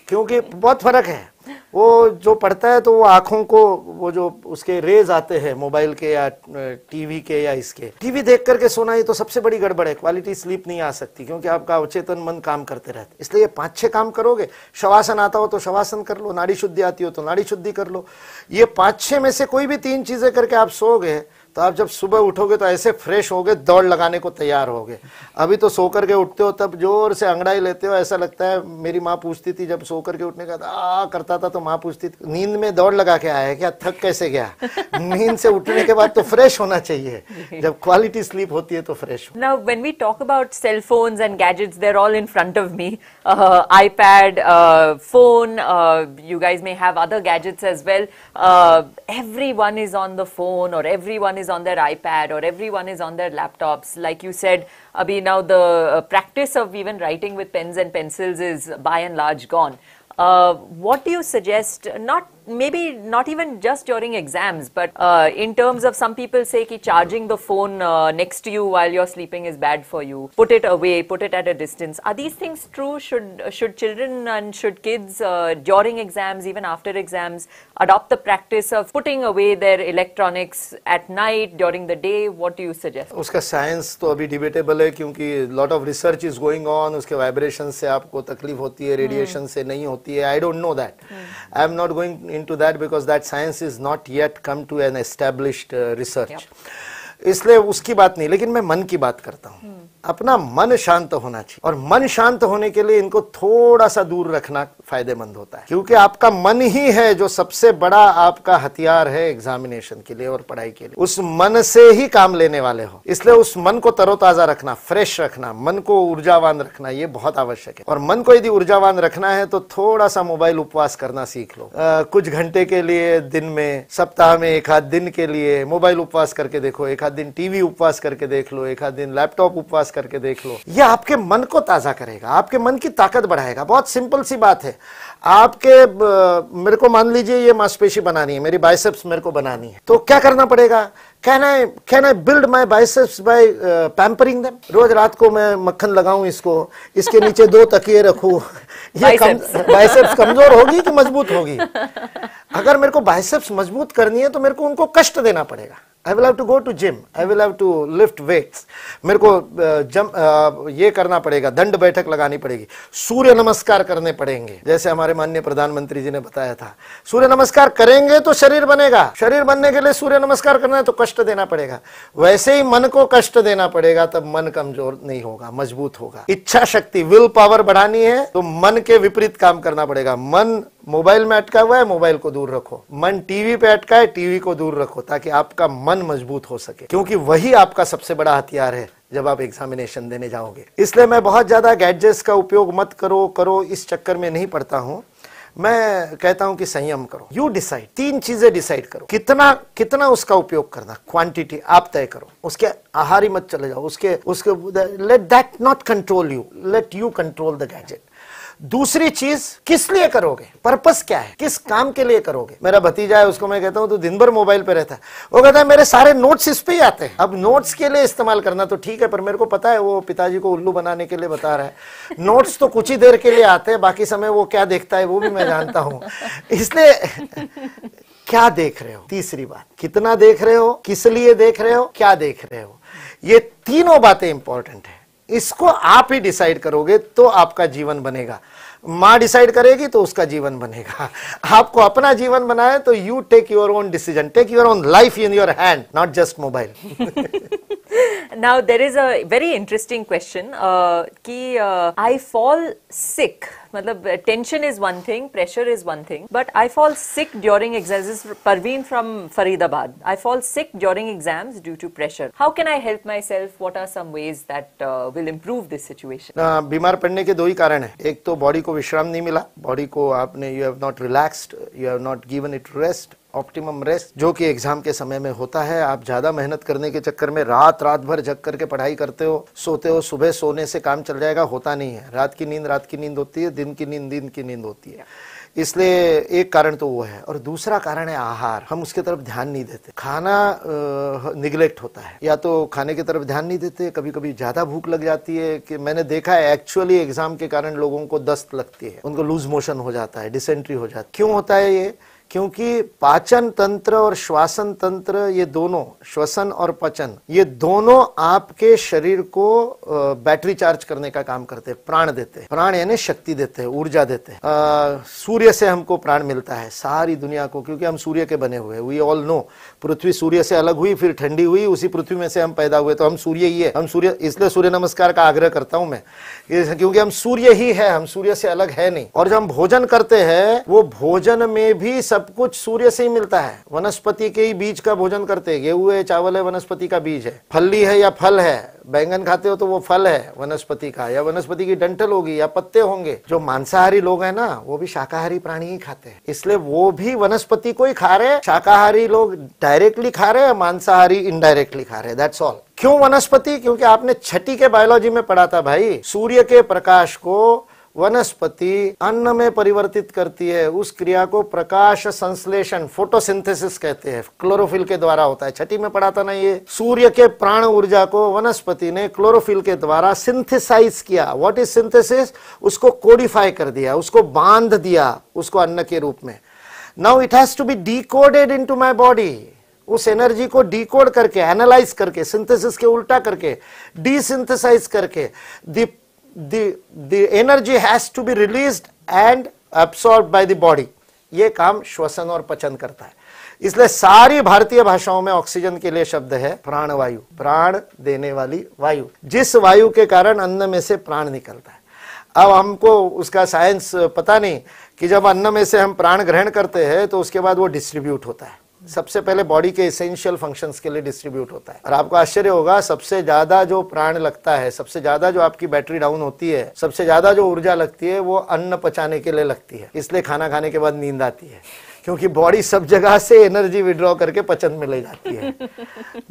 क्योंकि बहुत फर्क है। वो जो पढ़ता है तो वो आंखों को, वो जो उसके रेज आते हैं मोबाइल के या टीवी के या इसके, टीवी देख करके सोना, ये तो सबसे बड़ी गड़बड़ है, क्वालिटी स्लीप नहीं आ सकती, क्योंकि आपका अवचेतन मन काम करते रहते। इसलिए 5-6 काम करोगे। शवासन आता हो तो शवासन कर लो, नाड़ी शुद्धि आती हो तो नाड़ी शुद्धि कर लो। ये 5-6 में से कोई भी 3 चीजें करके आप सोओगे तो आप जब सुबह उठोगे तो ऐसे फ्रेश होगे, दौड़ लगाने को तैयार होगे। अभी तो सो करके उठते हो तब जोर से अंगड़ाई लेते हो, ऐसा लगता है। मेरी माँ पूछती थी, जब सो करके उठने का करता था तो माँ पूछती थी, नींद में दौड़ लगा के आया है क्या, थक कैसे गया? नींद से उठने के बाद तो फ्रेश होना चाहिए, जब क्वालिटी स्लीप होती है तो fresh. Now when we talk about cell phones and gadgets, they're all in front of me. iPad, phone, you guys may have other gadgets as well. Everyone is on the phone, or everyone is on their iPad, or everyone is on their laptops. Like you said, Abhi, now the practice of even writing with pens and pencils is by and large gone. What do you suggest, maybe not even just during exams, but in terms of, some people say ki charging the phone next to you while you're sleeping is bad for you, put it away, put it at a distance. Are these things true? Should children and should kids during exams, even after exams, adopt the practice of putting away their electronics at night, during the day? What do you suggest? उसका science तो अभी debatable है, क्योंकि lot of research is going on. उसके vibration से आपको तकलीफ होती है, रेडिएशन से नहीं होती है। I don't know that, I am not going into that because that science is not yet come to an established research. इसलिए उसकी बात नहीं, लेकिन मैं मन की बात करता हूँ। अपना मन शांत होना चाहिए, और मन शांत होने के लिए इनको थोड़ा सा दूर रखना फायदेमंद होता है, क्योंकि आपका मन ही है जो सबसे बड़ा आपका हथियार है एग्जामिनेशन के लिए और पढ़ाई के लिए। उस मन से ही काम लेने वाले हो, इसलिए उस मन को तरोताजा रखना, फ्रेश रखना, मन को ऊर्जावान रखना, ये बहुत आवश्यक है। और मन को यदि ऊर्जावान रखना है तो थोड़ा सा मोबाइल उपवास करना सीख लो। कुछ घंटे के लिए दिन में, सप्ताह में 1 आध दिन के लिए मोबाइल उपवास करके देखो, 1 आध दिन टीवी उपवास करके देख लो, 1 आध दिन लैपटॉप उपवास करके देख लो। ये आपके मन को ताजा करेगा, आपके मन की ताकत बढ़ाएगा। बहुत सिंपल सी बात है। आपके मेरे को मान लीजिए ये मांसपेशी बनानी है, मेरी बाइसेप्स मेरे को बनानी है, तो क्या करना पड़ेगा? Can I build my biceps by pampering them? रोज रात को मैं मक्खन लगाऊं इसको, इसके नीचे 2 तकिए रखूं, ये बाइसेप्स कमजोर होगी कि मजबूत होगी? अगर मेरे को बाइसेप्स मजबूत करनी है तो मेरे को उनको कष्ट देना पड़ेगा। I will have to go to gym, I will have to lift weights, मेरे को ये करना पड़ेगा, दंड बैठक लगानी पड़ेगी, सूर्य नमस्कार करने पड़ेंगे, जैसे हमारे माननीय प्रधानमंत्री जी ने बताया था। सूर्य नमस्कार करेंगे तो शरीर बनेगा, शरीर बनने के लिए सूर्य नमस्कार करना है तो कष्ट देना पड़ेगा। वैसे ही मन को कष्ट देना पड़ेगा, तब मन कमजोर नहीं होगा, मजबूत होगा। इच्छा शक्ति, विल पावर बढ़ानी है तो मन के विपरीत काम करना पड़ेगा। मन मोबाइल में अटका हुआ है, मोबाइल को दूर रखो। मन टीवी पे अटका है, टीवी को दूर रखो, ताकि आपका मन मजबूत हो सके, क्योंकि वही आपका सबसे बड़ा हथियार है जब आप एग्जामिनेशन देने जाओगे। इसलिए मैं बहुत ज्यादा गैजेट्स का उपयोग मत करो इस चक्कर में नहीं पढ़ता हूं। मैं कहता हूं कि संयम करो, यू डिसाइड, 3 चीजें डिसाइड करो, कितना उसका उपयोग करना, क्वांटिटी आप तय करो, उसके आहारी मत चले जाओ, उसके let that not control you, let you control the gadget. दूसरी चीज, किस लिए करोगे, पर्पस क्या है, किस काम के लिए करोगे। मेरा भतीजा है, उसको मैं कहता हूं तो दिन भर मोबाइल पे रहता है, वो कहता है मेरे सारे नोट्स इस पे ही आते हैं। अब नोट्स के लिए इस्तेमाल करना तो ठीक है, पर मेरे को पता है वो पिताजी को उल्लू बनाने के लिए बता रहा है। नोट्स तो कुछ ही देर के लिए आते हैं, बाकी समय वो क्या देखता है वो भी मैं जानता हूं। इसलिए क्या देख रहे हो, तीसरी बात, कितना देख रहे हो, किस लिए देख रहे हो, क्या देख रहे हो, ये तीनों बातें इंपॉर्टेंट है। इसको आप ही डिसाइड करोगे तो आपका जीवन बनेगा। माँ डिसाइड करेगी तो उसका जीवन बनेगा। आपको अपना जीवन बनाए तो you take your own decision, take your own life in your hand, not just mobile. Now there is a very interesting question कि I fall sick, मतलब tension is one thing, pressure is one thing, but I fall sick during exams. This is Parveen from Faridabad. I fall sick during exams due to pressure. How can I help myself? What are some ways that will improve this situation? बीमार पड़ने के 2 ही कारण है। एक तो body को विश्राम नहीं मिला, बॉडी को आपने you have not relaxed, you have not given it rest, optimum rest, जो कि एग्जाम के समय में होता है। आप ज्यादा मेहनत करने के चक्कर में रात भर जग करके पढ़ाई करते हो, सोते हो, सुबह सोने से काम चल जाएगा, होता नहीं है। रात की नींद होती है, दिन की नींद होती है। इसलिए एक कारण तो वो है, और दूसरा कारण है आहार। हम उसके तरफ ध्यान नहीं देते, खाना निगलेक्ट होता है, या तो खाने की तरफ ध्यान नहीं देते, कभी कभी ज्यादा भूख लग जाती है कि मैंने देखा है एक्चुअली एग्जाम के कारण लोगों को दस्त लगती है, उनको लूज मोशन हो जाता है, डिसेंट्री हो जाती है। क्यों होता है ये? क्योंकि पाचन तंत्र और श्वासन तंत्र, ये दोनों, श्वसन और पचन, ये दोनों आपके शरीर को बैटरी चार्ज करने का काम करते हैं, प्राण देते हैं। प्राण यानी शक्ति देते हैं, ऊर्जा देते हैं। सूर्य से हमको प्राण मिलता है, सारी दुनिया को, क्योंकि हम सूर्य के बने हुए हैं। वी ऑल नो, पृथ्वी सूर्य से अलग हुई, फिर ठंडी हुई, उसी पृथ्वी में से हम पैदा हुए, तो हम सूर्य ही है। हम सूर्य, इसलिए सूर्य नमस्कार का आग्रह करता हूं मैं, क्योंकि हम सूर्य ही है, हम सूर्य से अलग है नहीं। और जब हम भोजन करते हैं, वो भोजन में भी सब कुछ सूर्य से ही मिलता है। वनस्पति के ही बीज का भोजन करते हैं, गेहूं है, चावल है, वनस्पति का बीज है। फली है या फल है, बैंगन खाते हो तो वो फल है वनस्पति का, या वनस्पति की डंठल होगी या पत्ते होंगे। जो मांसाहारी लोग हैं ना, वो भी शाकाहारी प्राणी ही खाते हैं, इसलिए वो भी वनस्पति को ही खा रहे। शाकाहारी लोग डायरेक्टली खा रहे हैं, मांसाहारी इनडायरेक्टली खा रहे हैं, दैट्स ऑल। क्यों वनस्पति? क्योंकि आपने 6ठी के बायोलॉजी में पढ़ा था भाई, सूर्य के प्रकाश को वनस्पति अन्न में परिवर्तित करती है। उस क्रिया को प्रकाश संश्लेषण, फोटोसिंथेसिस कहते हैं, क्लोरोफिल के द्वारा होता है। 6ठी में पढ़ा था ना ये। सूर्य के प्राण ऊर्जा को वनस्पति ने क्लोरोफिल के द्वारा सिंथेसाइज किया। What is synthesis? उसको कोडिफाई कर दिया, उसको बांध दिया, उसको अन्न के रूप में। Now it has to be decoded into my body. उस एनर्जी को डिकोड करके, एनालाइज करके, सिंथेसिस के उल्टा करके, डिसिंथेसाइज करके, the energy has to be released and absorbed by the body। ये काम श्वसन और पचन करता है। इसलिए सारी भारतीय भाषाओं में ऑक्सीजन के लिए शब्द है प्राणवायु, प्राण देने वाली वायु, जिस वायु के कारण अन्न में से प्राण निकलता है। अब हमको उसका साइंस पता नहीं कि जब अन्न में से हम प्राण ग्रहण करते हैं तो उसके बाद वो डिस्ट्रीब्यूट होता है। सबसे पहले बॉडी के एसेंशियल फंक्शंस के लिए डिस्ट्रीब्यूट होता है। और आपको आश्चर्य होगा, सबसे ज्यादा जो प्राण लगता है, सबसे ज्यादा जो आपकी बैटरी डाउन होती है, सबसे ज्यादा जो ऊर्जा लगती है, वो अन्न पचाने के लिए लगती है। इसलिए खाना खाने के बाद नींद आती है, क्योंकि बॉडी सब जगह से एनर्जी विड्रॉ करके पचन में ले जाती है।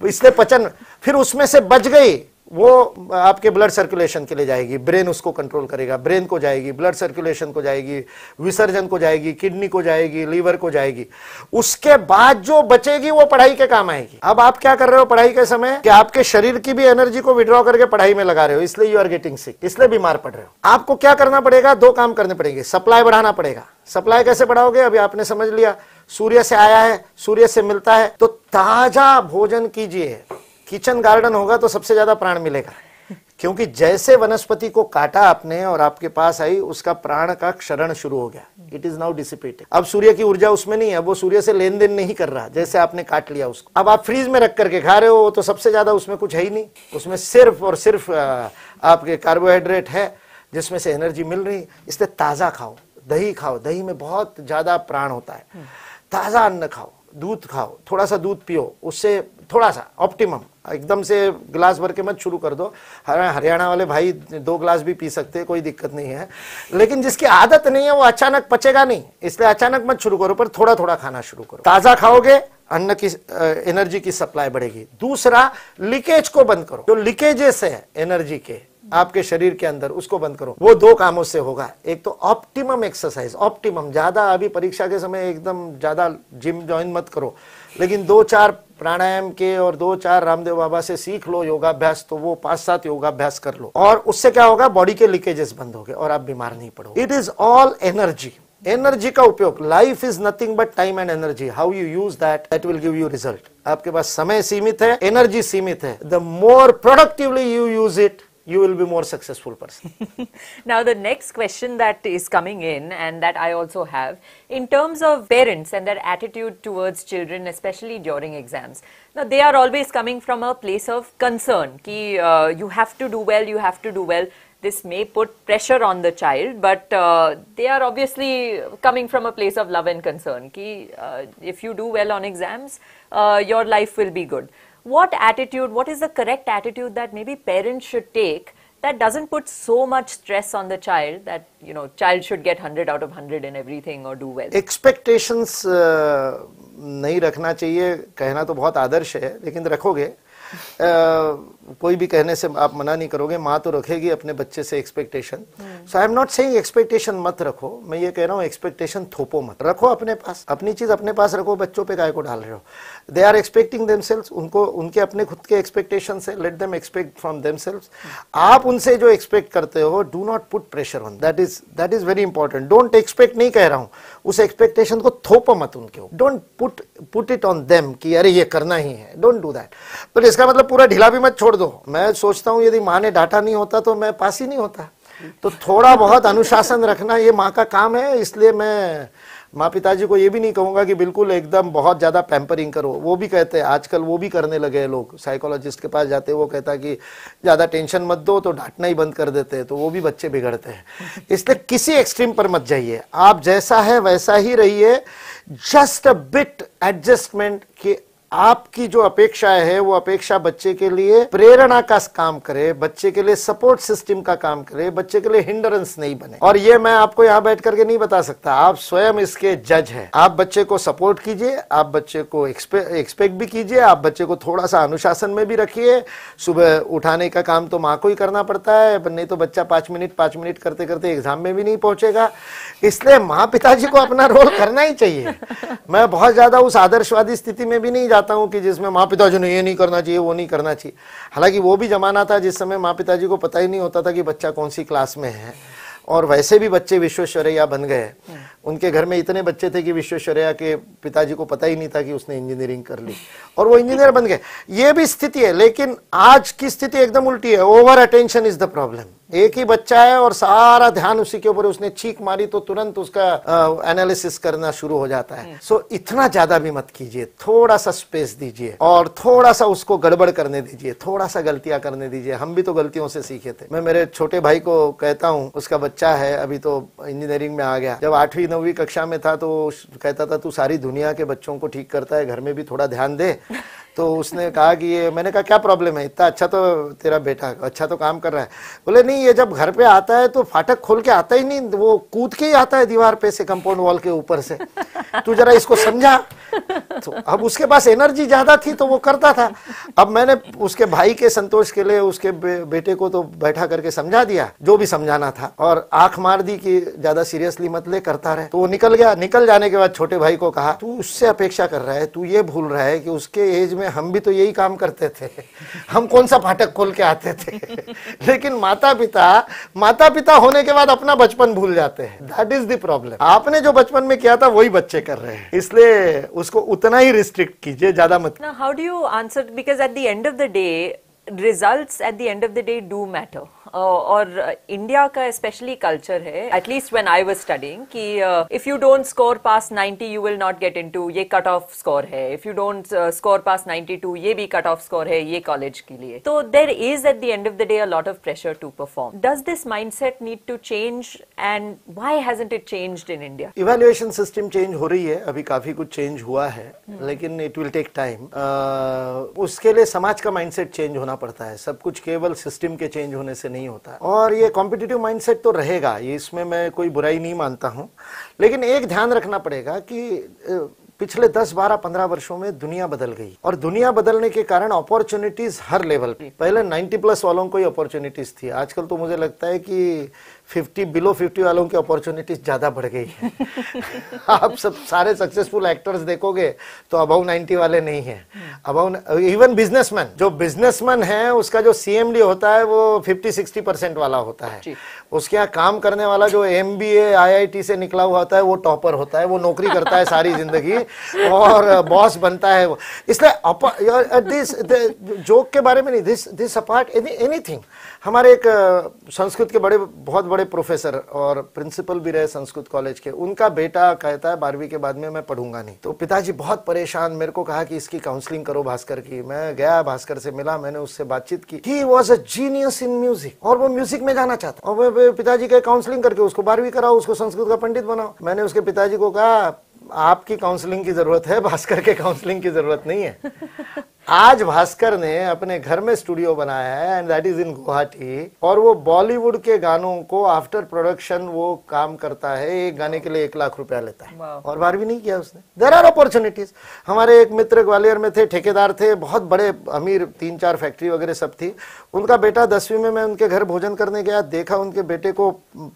इसलिए पचन, फिर उसमें से बच गई, वो आपके ब्लड सर्कुलेशन के लिए जाएगी, ब्रेन उसको कंट्रोल करेगा, ब्रेन को जाएगी, ब्लड सर्कुलेशन को जाएगी, विसर्जन को जाएगी, किडनी को जाएगी, लीवर को जाएगी। उसके बाद जो बचेगी वो पढ़ाई के काम आएगी। अब आप क्या कर रहे हो पढ़ाई के समय, कि आपके शरीर की भी एनर्जी को विड्रॉ करके पढ़ाई में लगा रहे हो, इसलिए यू आर गेटिंग सिक, इसलिए बीमार पड़ रहे हो। आपको क्या करना पड़ेगा? 2 काम करने पड़ेंगे। सप्लाई बढ़ाना पड़ेगा। सप्लाई कैसे बढ़ाओगे? अभी आपने समझ लिया, सूर्य से आया है, सूर्य से मिलता है, तो ताजा भोजन कीजिए। किचन गार्डन होगा तो सबसे ज्यादा प्राण मिलेगा, क्योंकि जैसे वनस्पति को काटा आपने और आपके पास आई, उसका प्राण का क्षरण शुरू हो गया। It is now dissipated. अब सूर्य की ऊर्जा उसमें नहीं है, वो सूर्य से लेन देन नहीं कर रहा, जैसे आपने काट लिया उसको। अब आप फ्रीज में रख करके खा रहे हो, तो सबसे ज्यादा उसमें कुछ है ही नहीं, उसमें सिर्फ और सिर्फ आपके कार्बोहाइड्रेट है, जिसमें से एनर्जी मिल रही। इसलिए ताजा खाओ, दही खाओ, दही में बहुत ज्यादा प्राण होता है। ताजा अन्न खाओ, दूध खाओ, थोड़ा सा दूध पियो, उससे थोड़ा सा ऑप्टिमम एकदम से गिलास भर के मत शुरू कर दो। हरियाणा वाले भाई 2 गिलास भी पी सकते हैं, कोई दिक्कत नहीं है, लेकिन जिसकी आदत नहीं है वो अचानक पचेगा नहीं, इसलिए अचानक मत शुरू करो, पर थोड़ा थोड़ा खाना शुरू करो। ताजा खाओगे, अन्न की एनर्जी की सप्लाई बढ़ेगी। दूसरा, लीकेज को बंद करो। जो लीकेजेस है एनर्जी के आपके शरीर के अंदर, उसको बंद करो। वो 2 कामों से होगा। एक तो ऑप्टिमम एक्सरसाइज, ऑप्टिमम, ज्यादा अभी परीक्षा के समय एकदम ज्यादा जिम ज्वाइन मत करो, लेकिन 2-4 प्राणायाम के और 2-4 रामदेव बाबा से सीख लो योगाभ्यास, तो वो 5-7 योगाभ्यास कर लो, और उससे क्या होगा, बॉडी के लीकेजेस बंद हो गए और आप बीमार नहीं पड़ोगे। It is all energy. Energy का उपयोग, life is nothing but time and energy, how you use that will give you result. आपके पास समय सीमित है, एनर्जी सीमित है, the more productively you use it, you will be more successful person. Now the next question that is coming in, and that I also have, in terms of parents and their attitude towards children, especially during exams. Now they are always coming from a place of concern ki you have to do well, you have to do well. This may put pressure on the child, but they are obviously coming from a place of love and concern ki if you do well on exams, your life will be good. What attitude, what is the correct attitude that maybe parents should take that doesn't put so much stress on the child that, you know, child should get 100 out of 100 in everything or do well? Expectations नहीं रखना चाहिए, कहना तो बहुत आदर्श है, लेकिन रखोगे, कोई भी कहने से आप मना नहीं करोगे। माँ तो रखेगी अपने बच्चे से expectation. So I am not saying expectation मत रखो, मैं ये कह रहा हूँ एक्सपेक्टेशन थोपो मत, रखो अपने पास, अपनी चीज अपने पास रखो, बच्चों पे काय को डाल रहे हो। दे आर एक्सपेक्टिंग देमसेल्व्स, उनको उनके अपने खुद के एक्सपेक्टेशन है, let them expect from themselves. आप उनसे जो एक्सपेक्ट करते हो, do not put pressure on, that is very important. Don't expect नहीं कह रहा हूँ, उस एक्सपेक्टेशन को थोपो मत उनके ऊपर, don't put it on them कि अरे ये करना ही है, डोंट डू दैट। बट इसका मतलब पूरा ढीला भी मत छोड़ दो। मैं सोचता हूँ यदि माँ ने डांटा नहीं होता तो मैं पास ही नहीं होता। तो थोड़ा बहुत अनुशासन रखना ये माँ का काम है, इसलिए मैं माँ पिताजी को ये भी नहीं कहूंगा कि बिल्कुल एकदम बहुत ज्यादा पैम्परिंग करो। वो भी कहते हैं आजकल, वो भी करने लगे हैं लोग, साइकोलॉजिस्ट के पास जाते हैं, वो कहता है कि ज्यादा टेंशन मत दो, तो डांटना ही बंद कर देते हैं, तो वो भी बच्चे बिगड़ते हैं। इसलिए किसी एक्सट्रीम पर मत जाइए, आप जैसा है वैसा ही रहिए। जस्ट अ बिट एडजस्टमेंट कि आपकी जो अपेक्षाएं है वो अपेक्षा बच्चे के लिए प्रेरणा का काम करे, बच्चे के लिए सपोर्ट सिस्टम का काम करे, बच्चे के लिए हिंडरेंस नहीं बने। और ये मैं आपको यहाँ बैठ करके नहीं बता सकता, आप स्वयं इसके जज हैं। आप बच्चे को सपोर्ट कीजिए, आप बच्चे को एक्सपेक्ट भी कीजिए, आप बच्चे को थोड़ा सा अनुशासन में भी रखिए। सुबह उठाने का काम तो माँ को ही करना पड़ता है, नहीं तो बच्चा 5 मिनट करते करते एग्जाम में भी नहीं पहुंचेगा। इसलिए माँ पिताजी को अपना रोल करना ही चाहिए। मैं बहुत ज्यादा उस आदर्शवादी स्थिति में भी नहीं जाता हूं कि जिसमें माँ पिताजी ने ये नहीं करना चाहिए, वो नहीं करना चाहिए। हालांकि वो भी जमाना था जिस समय माँ पिताजी को पता ही नहीं होता था कि बच्चा कौन सी क्लास में है, और वैसे भी बच्चे विश्वेश्वरैया बन गए। उनके घर में इतने बच्चे थे कि विश्वेश्वरैया के पिताजी को पता ही नहीं था कि उसने इंजीनियरिंग कर ली, और वो इंजीनियर बन गए। ये भी स्थिति है, लेकिन आज की स्थिति एकदम उल्टी है। Over attention is the problem. एक ही बच्चा है और सारा ध्यान उसी के ऊपर, उसने चीख मारी तो तुरंत उसका एनालिसिस करना शुरू हो जाता है। सो इतना ज्यादा भी मत कीजिए, थोड़ा सा स्पेस दीजिए और थोड़ा सा उसको गड़बड़ करने दीजिए, थोड़ा सा गलतियां करने दीजिए। हम भी तो गलतियों से सीखे थे। मैं मेरे छोटे भाई को कहता हूँ, उसका बच्चा है अभी तो इंजीनियरिंग में आ गया, जब 8वीं 9वीं कक्षा में था तो कहता था तू सारी दुनिया के बच्चों को ठीक करता है, घर में भी थोड़ा ध्यान दे। तो उसने कहा कि ये, मैंने कहा क्या प्रॉब्लम है, इतना अच्छा तो तेरा बेटा अच्छा तो काम कर रहा है। बोले नहीं, ये जब घर पे आता है तो फाटक खोल के आता ही नहीं, वो कूद के ही आता है दीवार पे से, कंपाउंड वॉल के ऊपर से। तू जरा इसको समझा। तो अब उसके पास एनर्जी ज्यादा थी तो वो करता था। अब मैंने उसके भाई के संतोष के लिए उसके बेटे को तो बैठा करके समझा दिया जो भी समझाना था, और आंख मार दी कि ज्यादा सीरियसली मत ले, करता रहे। तो वो निकल गया। निकल जाने के बाद छोटे भाई को कहा तू उससे अपेक्षा कर रहा है, तू ये भूल रहा है कि उसके एज में हम भी तो यही काम करते थे, हम कौन सा फाटक खोल के आते थे। लेकिन माता पिता होने के बाद अपना बचपन भूल जाते हैं। That is the problem. आपने जो बचपन में किया था वही बच्चे कर रहे हैं, इसलिए उसको उतना ही रिस्ट्रिक्ट कीजिए, ज्यादा मत। Now, how do you answer? Because at the end of the day, results at the end of the day do matter. और इंडिया का स्पेशली कल्चर है, at least when I was studying, कि if you don't score past 90 you will not get into, ये cutoff score है, if you don't score past 92 ये भी cut off score है ये कॉलेज के लिए. तो there is at the end of the day a lot of pressure to perform. Does this mindset need to change and why hasn't it changed in India? Evaluation system change हो रही है, अभी काफी कुछ change हुआ है, लेकिन it will take time. उसके लिए समाज का माइंडसेट चेंज होना पड़ता है, सब कुछ केवल सिस्टम के चेंज होने से नहीं होता. और ये कॉम्पिटिटिव माइंडसेट तो रहेगा, ये इसमें मैं कोई बुराई नहीं मानता हूं, लेकिन एक ध्यान रखना पड़ेगा कि पिछले 10, 12, 15 वर्षों में दुनिया बदल गई, और दुनिया बदलने के कारण अपॉर्चुनिटीज हर लेवल पे. पहले 90+ वालों को ही अपॉर्चुनिटीज थी, आजकल तो मुझे लगता है कि 50 बिलो 50 वालों की अपॉर्चुनिटीज ज्यादा बढ़ गई है. आप सब सारे सक्सेसफुल एक्टर्स देखोगे तो अबाउ 90 वाले नहीं है. अबाउ इवन बिजनेसमैन, जो बिजनेसमैन है उसका जो CMD होता है वो 50-60% वाला होता है. उसके यहाँ काम करने वाला जो MBA IIT से निकला हुआ होता है वो टॉपर होता है, वो नौकरी करता है सारी जिंदगी और बॉस बनता है वो. इसलिए दिस जोक के बारे में नहीं, दिस अपार्ट एनीथिंग. हमारे एक संस्कृत के बहुत बड़े प्रोफेसर और प्रिंसिपल भी रहे संस्कृत कॉलेज के, उनका बेटा कहता है 12वीं के बाद में मैं पढ़ूंगा नहीं. तो पिताजी बहुत परेशान, मेरे को कहा कि इसकी काउंसलिंग करो भास्कर की. मैं गया, भास्कर से मिला, मैंने उससे बातचीत की. He was a genius in music और वो म्यूजिक में जाना चाहता. और पिताजी के काउंसलिंग करके उसको 12वीं कराओ, उसको संस्कृत का पंडित बनाओ. मैंने उसके पिताजी को कहा आपकी काउंसलिंग की जरूरत है, भास्कर के काउंसलिंग की जरूरत नहीं है. आज भास्कर ने अपने घर में स्टूडियो बनाया है and that is in Guwahati, और वो बॉलीवुड के गानों को आफ्टर प्रोडक्शन वो काम करता है. एक गाने के लिए 1 लाख रुपया लेता है और 12वीं नहीं किया उसने. There are opportunities. हमारे एक मित्र ग्वालियर में थे, ठेकेदार थे, बहुत बड़े अमीर, 3-4 फैक्ट्री वगैरह सब थी. उनका बेटा 10वीं में, मैं उनके घर भोजन करने गया, देखा उनके बेटे को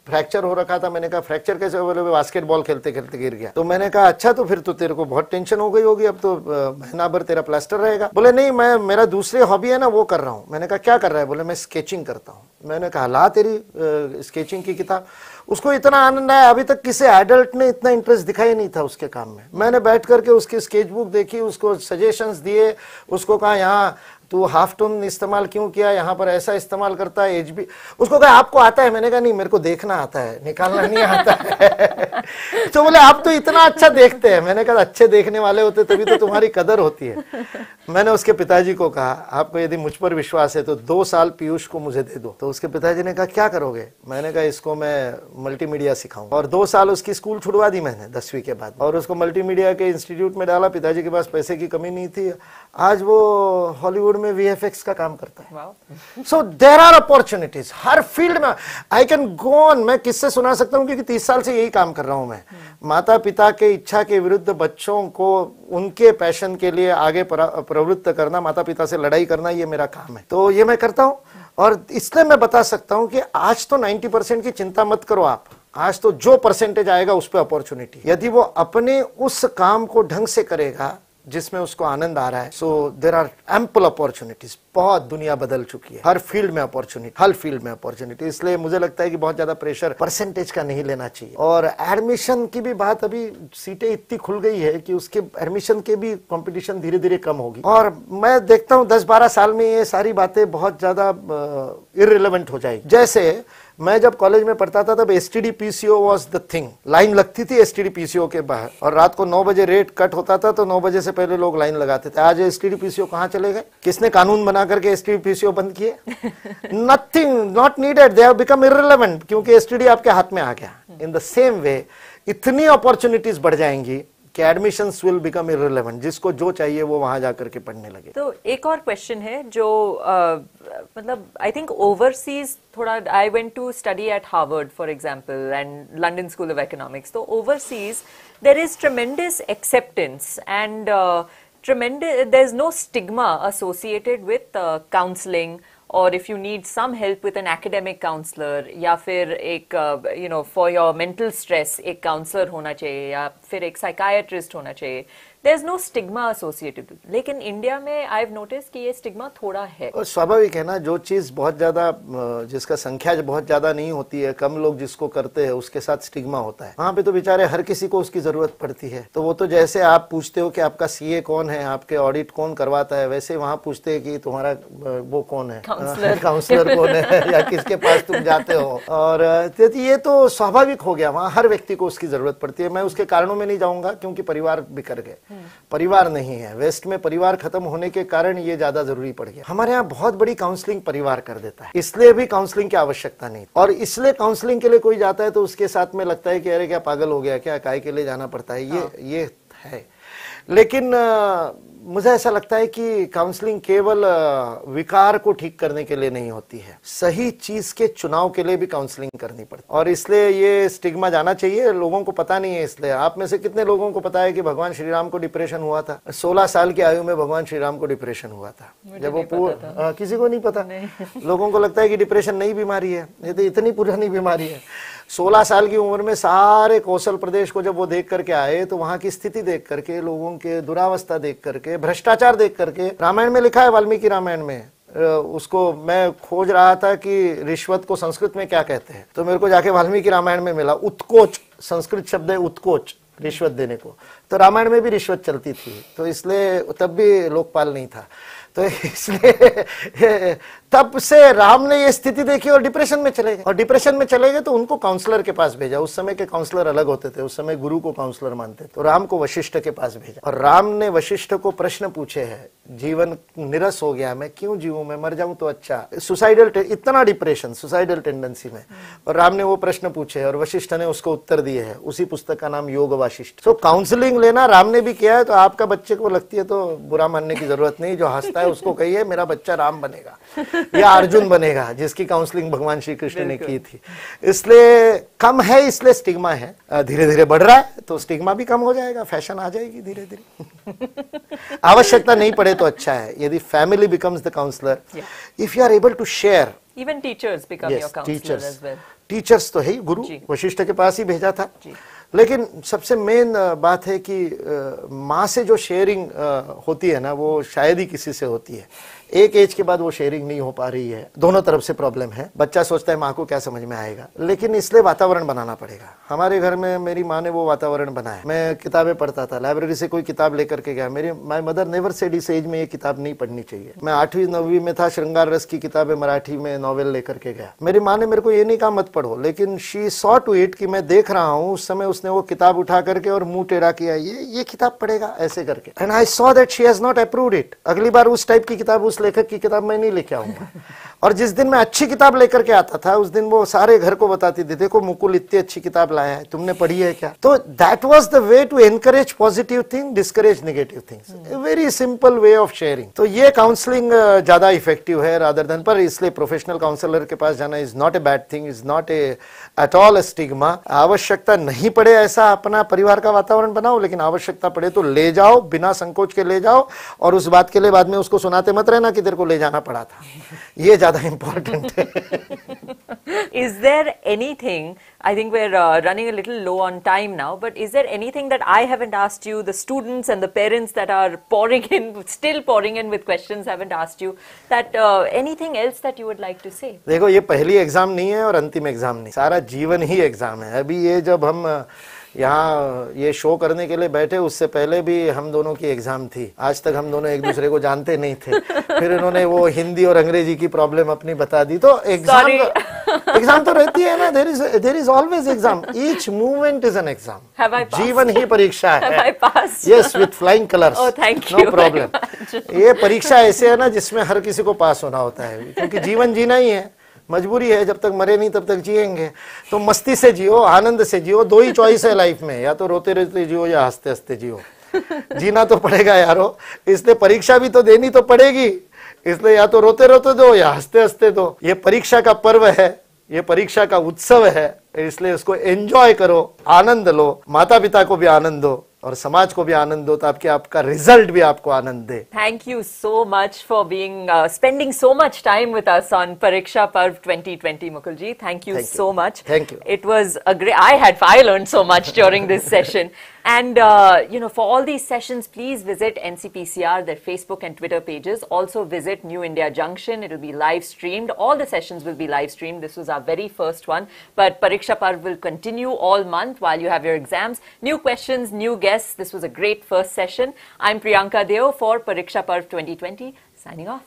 फ्रैक्चर हो रखा था. मैंने कहा फ्रैक्चर कैसे? बोले बास्केटबॉल खेलते खेलते गिर गया. तो मैंने कहा अच्छा, तो फिर तो तेरे को बहुत टेंशन हो गई होगी, अब तो महीना भर तेरा प्लास्टर रहेगा. बोले नहीं, मैं मेरा दूसरी हॉबी है ना वो कर रहा हूं. मैंने कहा क्या कर रहा है? बोले मैं स्केचिंग करता हूं. मैंने कहा ला तेरी स्केचिंग की किताब. उसको इतना आनंद आया, अभी तक किसी एडल्ट ने इतना इंटरेस्ट दिखाई नहीं था उसके काम में. मैंने बैठ करके उसकी स्केच बुक देखी, उसको सजेशंस दिए, उसको कहा यहाँ तू हाफ टोन इस्तेमाल क्यों किया, यहाँ पर ऐसा इस्तेमाल करता है HB. उसको कहा आपको आता है? मैंने कहा नहीं, मेरे को देखना आता है, निकालना नहीं आता है. तो बोले आप तो इतना अच्छा देखते हैं. मैंने कहा अच्छे देखने वाले होते तभी तो तुम्हारी कदर होती है. मैंने उसके पिताजी को कहा आपको यदि मुझ पर विश्वास है तो 2 साल पीयूष को मुझे दे दो. तो उसके पिताजी ने कहा क्या करोगे? मैंने कहा इसको मैं मल्टीमीडिया सिखाऊंगा. और 2 साल उसकी स्कूल छुड़वा दी मैंने 10वीं के बाद, और उसको मल्टीमीडिया के इंस्टीट्यूट में डाला. पिताजी के पास पैसे की कमी नहीं थी. आज वो हॉलीवुड में VFX का काम करता है. सो देयर आर अपॉर्चुनिटीज हर फील्ड में. I can go on. मैं किससे सुना सकता हूँ, क्योंकि 30 साल से यही काम कर रहा हूं मैं. माता पिता के इच्छा के विरुद्ध बच्चों को उनके पैशन के लिए आगे प्रवृत्त करना, माता पिता से लड़ाई करना, ये मेरा काम है. तो ये मैं करता हूं, और इसलिए मैं बता सकता हूं कि आज तो 90% की चिंता मत करो आप. आज तो जो परसेंटेज आएगा उस पर अपॉर्चुनिटी, यदि वो अपने उस काम को ढंग से करेगा जिसमें उसको आनंद आ रहा है. So there are ample opportunities. बहुत दुनिया बदल चुकी है, हर फील्ड में अपॉर्चुनिटी, हर फील्ड में अपॉर्चुनिटी. इसलिए मुझे लगता है कि बहुत ज्यादा प्रेशर परसेंटेज का नहीं लेना चाहिए. और एडमिशन की भी बात, अभी सीटें इतनी खुल गई है कि उसके एडमिशन के भी कंपटीशन धीरे धीरे कम होगी. और मैं देखता हूँ 10-12 साल में ये सारी बातें बहुत ज्यादा इररिलेवेंट हो जाएगी. जैसे मैं जब कॉलेज में पढ़ता था तब STD PCO was the thing. Line लगती थी STD PCO के बाहर, और रात को 9 बजे रेट कट होता था तो 9 बजे से पहले लोग लाइन लगाते थे. आज STD PCO कहाँ चले गए? किसने कानून बना करके STD PCO बंद किए? Nothing, not needed. They have become irrelevant, क्योंकि STD आपके हाथ में आ गया. इन द सेम वे इतनी अपॉर्चुनिटीज बढ़ जाएंगी कि एडमिशंस विल बिकम इररिलेवेंट. जिसको जो चाहिए वो वहां जाकर के पढ़ने लगे. तो एक और क्वेश्चन है जो मतलब आई थिंक ओवरसीज थोड़ा, I went to study at Harvard for example and London School of Economics. तो overseas there is tremendous acceptance and tremendous, there's no stigma associated with counseling, or if you need some help with an academic counselor, या फिर एक you know for your mental stress एक counselor होना चाहिए, या फिर एक psychiatrist होना चाहिए. there's no stigma associated with. लेकिन इंडिया में I've noticed कि ये स्टिग्मा थोड़ा है। और स्वाभाविक है ना, जो चीज बहुत ज्यादा, जिसका संख्या बहुत ज्यादा नहीं होती है, कम लोग जिसको करते हैं, उसके साथ स्टिग्मा होता है। वहाँ पे तो बेचारे हर किसी को उसकी जरूरत पड़ती है। तो वो तो जैसे आप पूछते हो कि आपका सीए कौन है, आपके ऑडिट कौन करवाता है, वैसे वहाँ पूछते हैं कि तुम्हारा वो कौन है, काउंसलर कौन है, या किसके पास तुम जाते हो। और ये तो स्वाभाविक हो गया, वहाँ हर व्यक्ति को उसकी जरूरत पड़ती है। मैं उसके कारणों में नहीं जाऊंगा क्योंकि परिवार बिखर गए, परिवार नहीं है वेस्ट में, परिवार खत्म होने के कारण ये ज्यादा जरूरी पड़ गया। हमारे यहाँ बहुत बड़ी काउंसलिंग परिवार कर देता है, इसलिए भी काउंसलिंग की आवश्यकता नहीं। और इसलिए काउंसलिंग के लिए कोई जाता है तो उसके साथ में लगता है कि अरे क्या पागल हो गया क्या, काय के लिए जाना पड़ता है, ये है। लेकिन मुझे ऐसा लगता है कि काउंसलिंग केवल विकार को ठीक करने के लिए नहीं होती है, सही चीज के चुनाव के लिए भी काउंसलिंग करनी पड़ती है। और इसलिए ये स्टिग्मा जाना चाहिए, लोगों को पता नहीं है। इसलिए आप में से कितने लोगों को पता है कि भगवान श्री राम को डिप्रेशन हुआ था? 16 साल की आयु में भगवान श्री राम को डिप्रेशन हुआ था। जब वो किसी को नहीं पता, लोगों को लगता है कि डिप्रेशन नई बीमारी है, ये तो इतनी पुरानी बीमारी है। 16 साल की उम्र में सारे कौशल प्रदेश को जब वो देख करके आए तो वहां की स्थिति देख करके, लोगों के दुरावस्था देख करके, भ्रष्टाचार देख करके, रामायण में लिखा है, वाल्मीकि रामायण में, उसको मैं खोज रहा था कि रिश्वत को संस्कृत में क्या कहते हैं, तो मेरे को जाके वाल्मीकि रामायण में मिला, उत्कोच, संस्कृत शब्द है उत्कोच, रिश्वत देने को। तो रामायण में भी रिश्वत चलती थी, तो इसलिए तब भी लोकपाल नहीं था। तो इसलिए तब से राम ने ये स्थिति देखी और डिप्रेशन में चले गए। और डिप्रेशन में चले गए तो उनको काउंसलर के पास भेजा। उस समय के काउंसलर अलग होते थे, उस समय गुरु को काउंसलर मानते थे। तो राम को वशिष्ठ के पास भेजा और राम ने वशिष्ठ को प्रश्न पूछे हैं, जीवन निरस हो गया, मैं क्यों जीऊं, मैं मर जाऊं तो अच्छा, सुसाइडल, इतना डिप्रेशन, सुसाइडल टेंडेंसी में। और राम ने वो प्रश्न पूछे और वशिष्ठ ने उसको उत्तर दिए है। उसी पुस्तक का नाम योग वाशिष्ठ। तो काउंसलिंग लेना राम ने भी किया है, तो आपका बच्चे को लगती है तो बुरा मानने की जरूरत नहीं। जो हंसता है उसको कहिए मेरा बच्चा राम बनेगा या अर्जुन बनेगा, जिसकी काउंसलिंग भगवान श्री कृष्ण ने की थी। इसलिए कम है, इसलिए स्टिग्मा है। धीरे धीरे बढ़ रहा है तो स्टिग्मा भी कम हो जाएगा, फैशन आ जाएगी धीरे धीरे। आवश्यकता नहीं पड़े तो अच्छा है। यदि family becomes the counsellor, if you are able to share, even teachers become your counsellor as well. Teachers तो है ही, गुरु वशिष्ठ के पास ही भेजा था। लेकिन सबसे मेन बात है कि माँ से जो शेयरिंग होती है ना, वो शायद ही किसी से होती है। एक एज के बाद वो शेयरिंग नहीं हो पा रही है, दोनों तरफ से प्रॉब्लम है। बच्चा सोचता है माँ को क्या समझ में आएगा, लेकिन इसलिए वातावरण बनाना पड़ेगा। हमारे घर में मेरी माँ ने वो वातावरण बनाया। मैं किताबें पढ़ता था, लाइब्रेरी से कोई किताब लेकर के गया, मेरी माय मदर नेवर सेड इस एज में ये किताब नहीं पढ़नी चाहिए। मैं 8वीं 9वीं में था, श्रृंगार रस की किताबें मराठी में नॉवेल लेकर के गया। मेरी माँ ने मेरे को ये नहीं कहा मत पढ़ो, लेकिन शी सॉ टू इट कि मैं देख रहा हूँ। उस समय उसने वो किताब उठा करके और मुंह टेढ़ा किया, ये किताब पढ़ेगा ऐसे करके। And I saw that she has not approved it. अगली बार उस टाइप की किताब, उस लेखक की किताब मैं नहीं लेके आऊंगा। और जिस दिन मैं अच्छी किताब लेकर के आता था, उस दिन वो सारे घर को बताती थी, देखो मुकुल इतनी अच्छी किताब लाया है, तुमने पढ़ी है क्या? तो that was the way to encourage positive thing, discourage negative things. Very simple way of sharing. तो ये काउंसलिंग ज्यादा इफेक्टिव है रादर देन, पर इसलिए प्रोफेशनल काउंसलर के पास जाना is not a bad thing, is not at all A stigma. आवश्यकता नहीं पड़े ऐसा अपना परिवार का वातावरण बनाओ, लेकिन आवश्यकता पड़े तो ले जाओ, बिना संकोच के ले जाओ। और उस बात के लिए बाद में उसको सुनाते मत रहना कि तेरे को ले जाना पड़ा था। ये ज्यादा इंपॉर्टेंट है। Is there anything, I think we're running a little low on time now, but is there anything that I haven't asked you, the students and the parents that are still pouring in with questions haven't asked you, that anything else that you would like to say? देखो, ये पहली exam नहीं है और अंतिम exam नहीं, सारा जीवन ही एग्जाम है। अभी ये जब हम यहाँ ये शो करने के लिए बैठे, उससे पहले भी हम दोनों की एग्जाम थी। आज तक हम दोनों एक दूसरे को जानते नहीं थे। फिर इन्होंने वो हिंदी और अंग्रेजी की प्रॉब्लम अपनी बता दी। तो एग्जाम तो रहती है ना, there is always exam, each movement is an exam. जीवन ही परीक्षा है। Yes, with flying colours, no problem. ये परीक्षा ऐसे है ना जिसमें हर किसी को पास होना होता है, क्योंकि जीवन जीना ही है, मजबूरी है। जब तक मरे नहीं तब तक जिएंगे, तो मस्ती से जियो, आनंद से जियो। दो ही चॉइस है लाइफ में, या तो रोते रोते जियो या हंसते हंसते जियो। जीना तो पड़ेगा यारो, इसलिए परीक्षा भी तो देनी तो पड़ेगी। इसलिए या तो रोते रोते दो या हंसते हंसते दो। ये परीक्षा का पर्व है, ये परीक्षा का उत्सव है, इसलिए इसको एंजॉय करो, आनंद लो, माता पिता को भी आनंद दो और समाज को भी आनंद दो, ताकि आपका रिजल्ट भी आपको आनंद दे। Thank you so much for being spending so much time with us on Pariksha Parv 2020, Mukul ji. Thank you so much. Thank you. It was a great, I learned so much during this session. And, you know, for all these sessions, please visit NCPCR, their Facebook and Twitter pages. Also visit New India Junction. It will be live streamed. All the sessions will be live streamed. This was our very first one. But Pariksha Parv will continue all month while you have your exams. New questions, new guests. This was a great first session. I'm Priyanka Deo for Pariksha Parv 2020, signing off.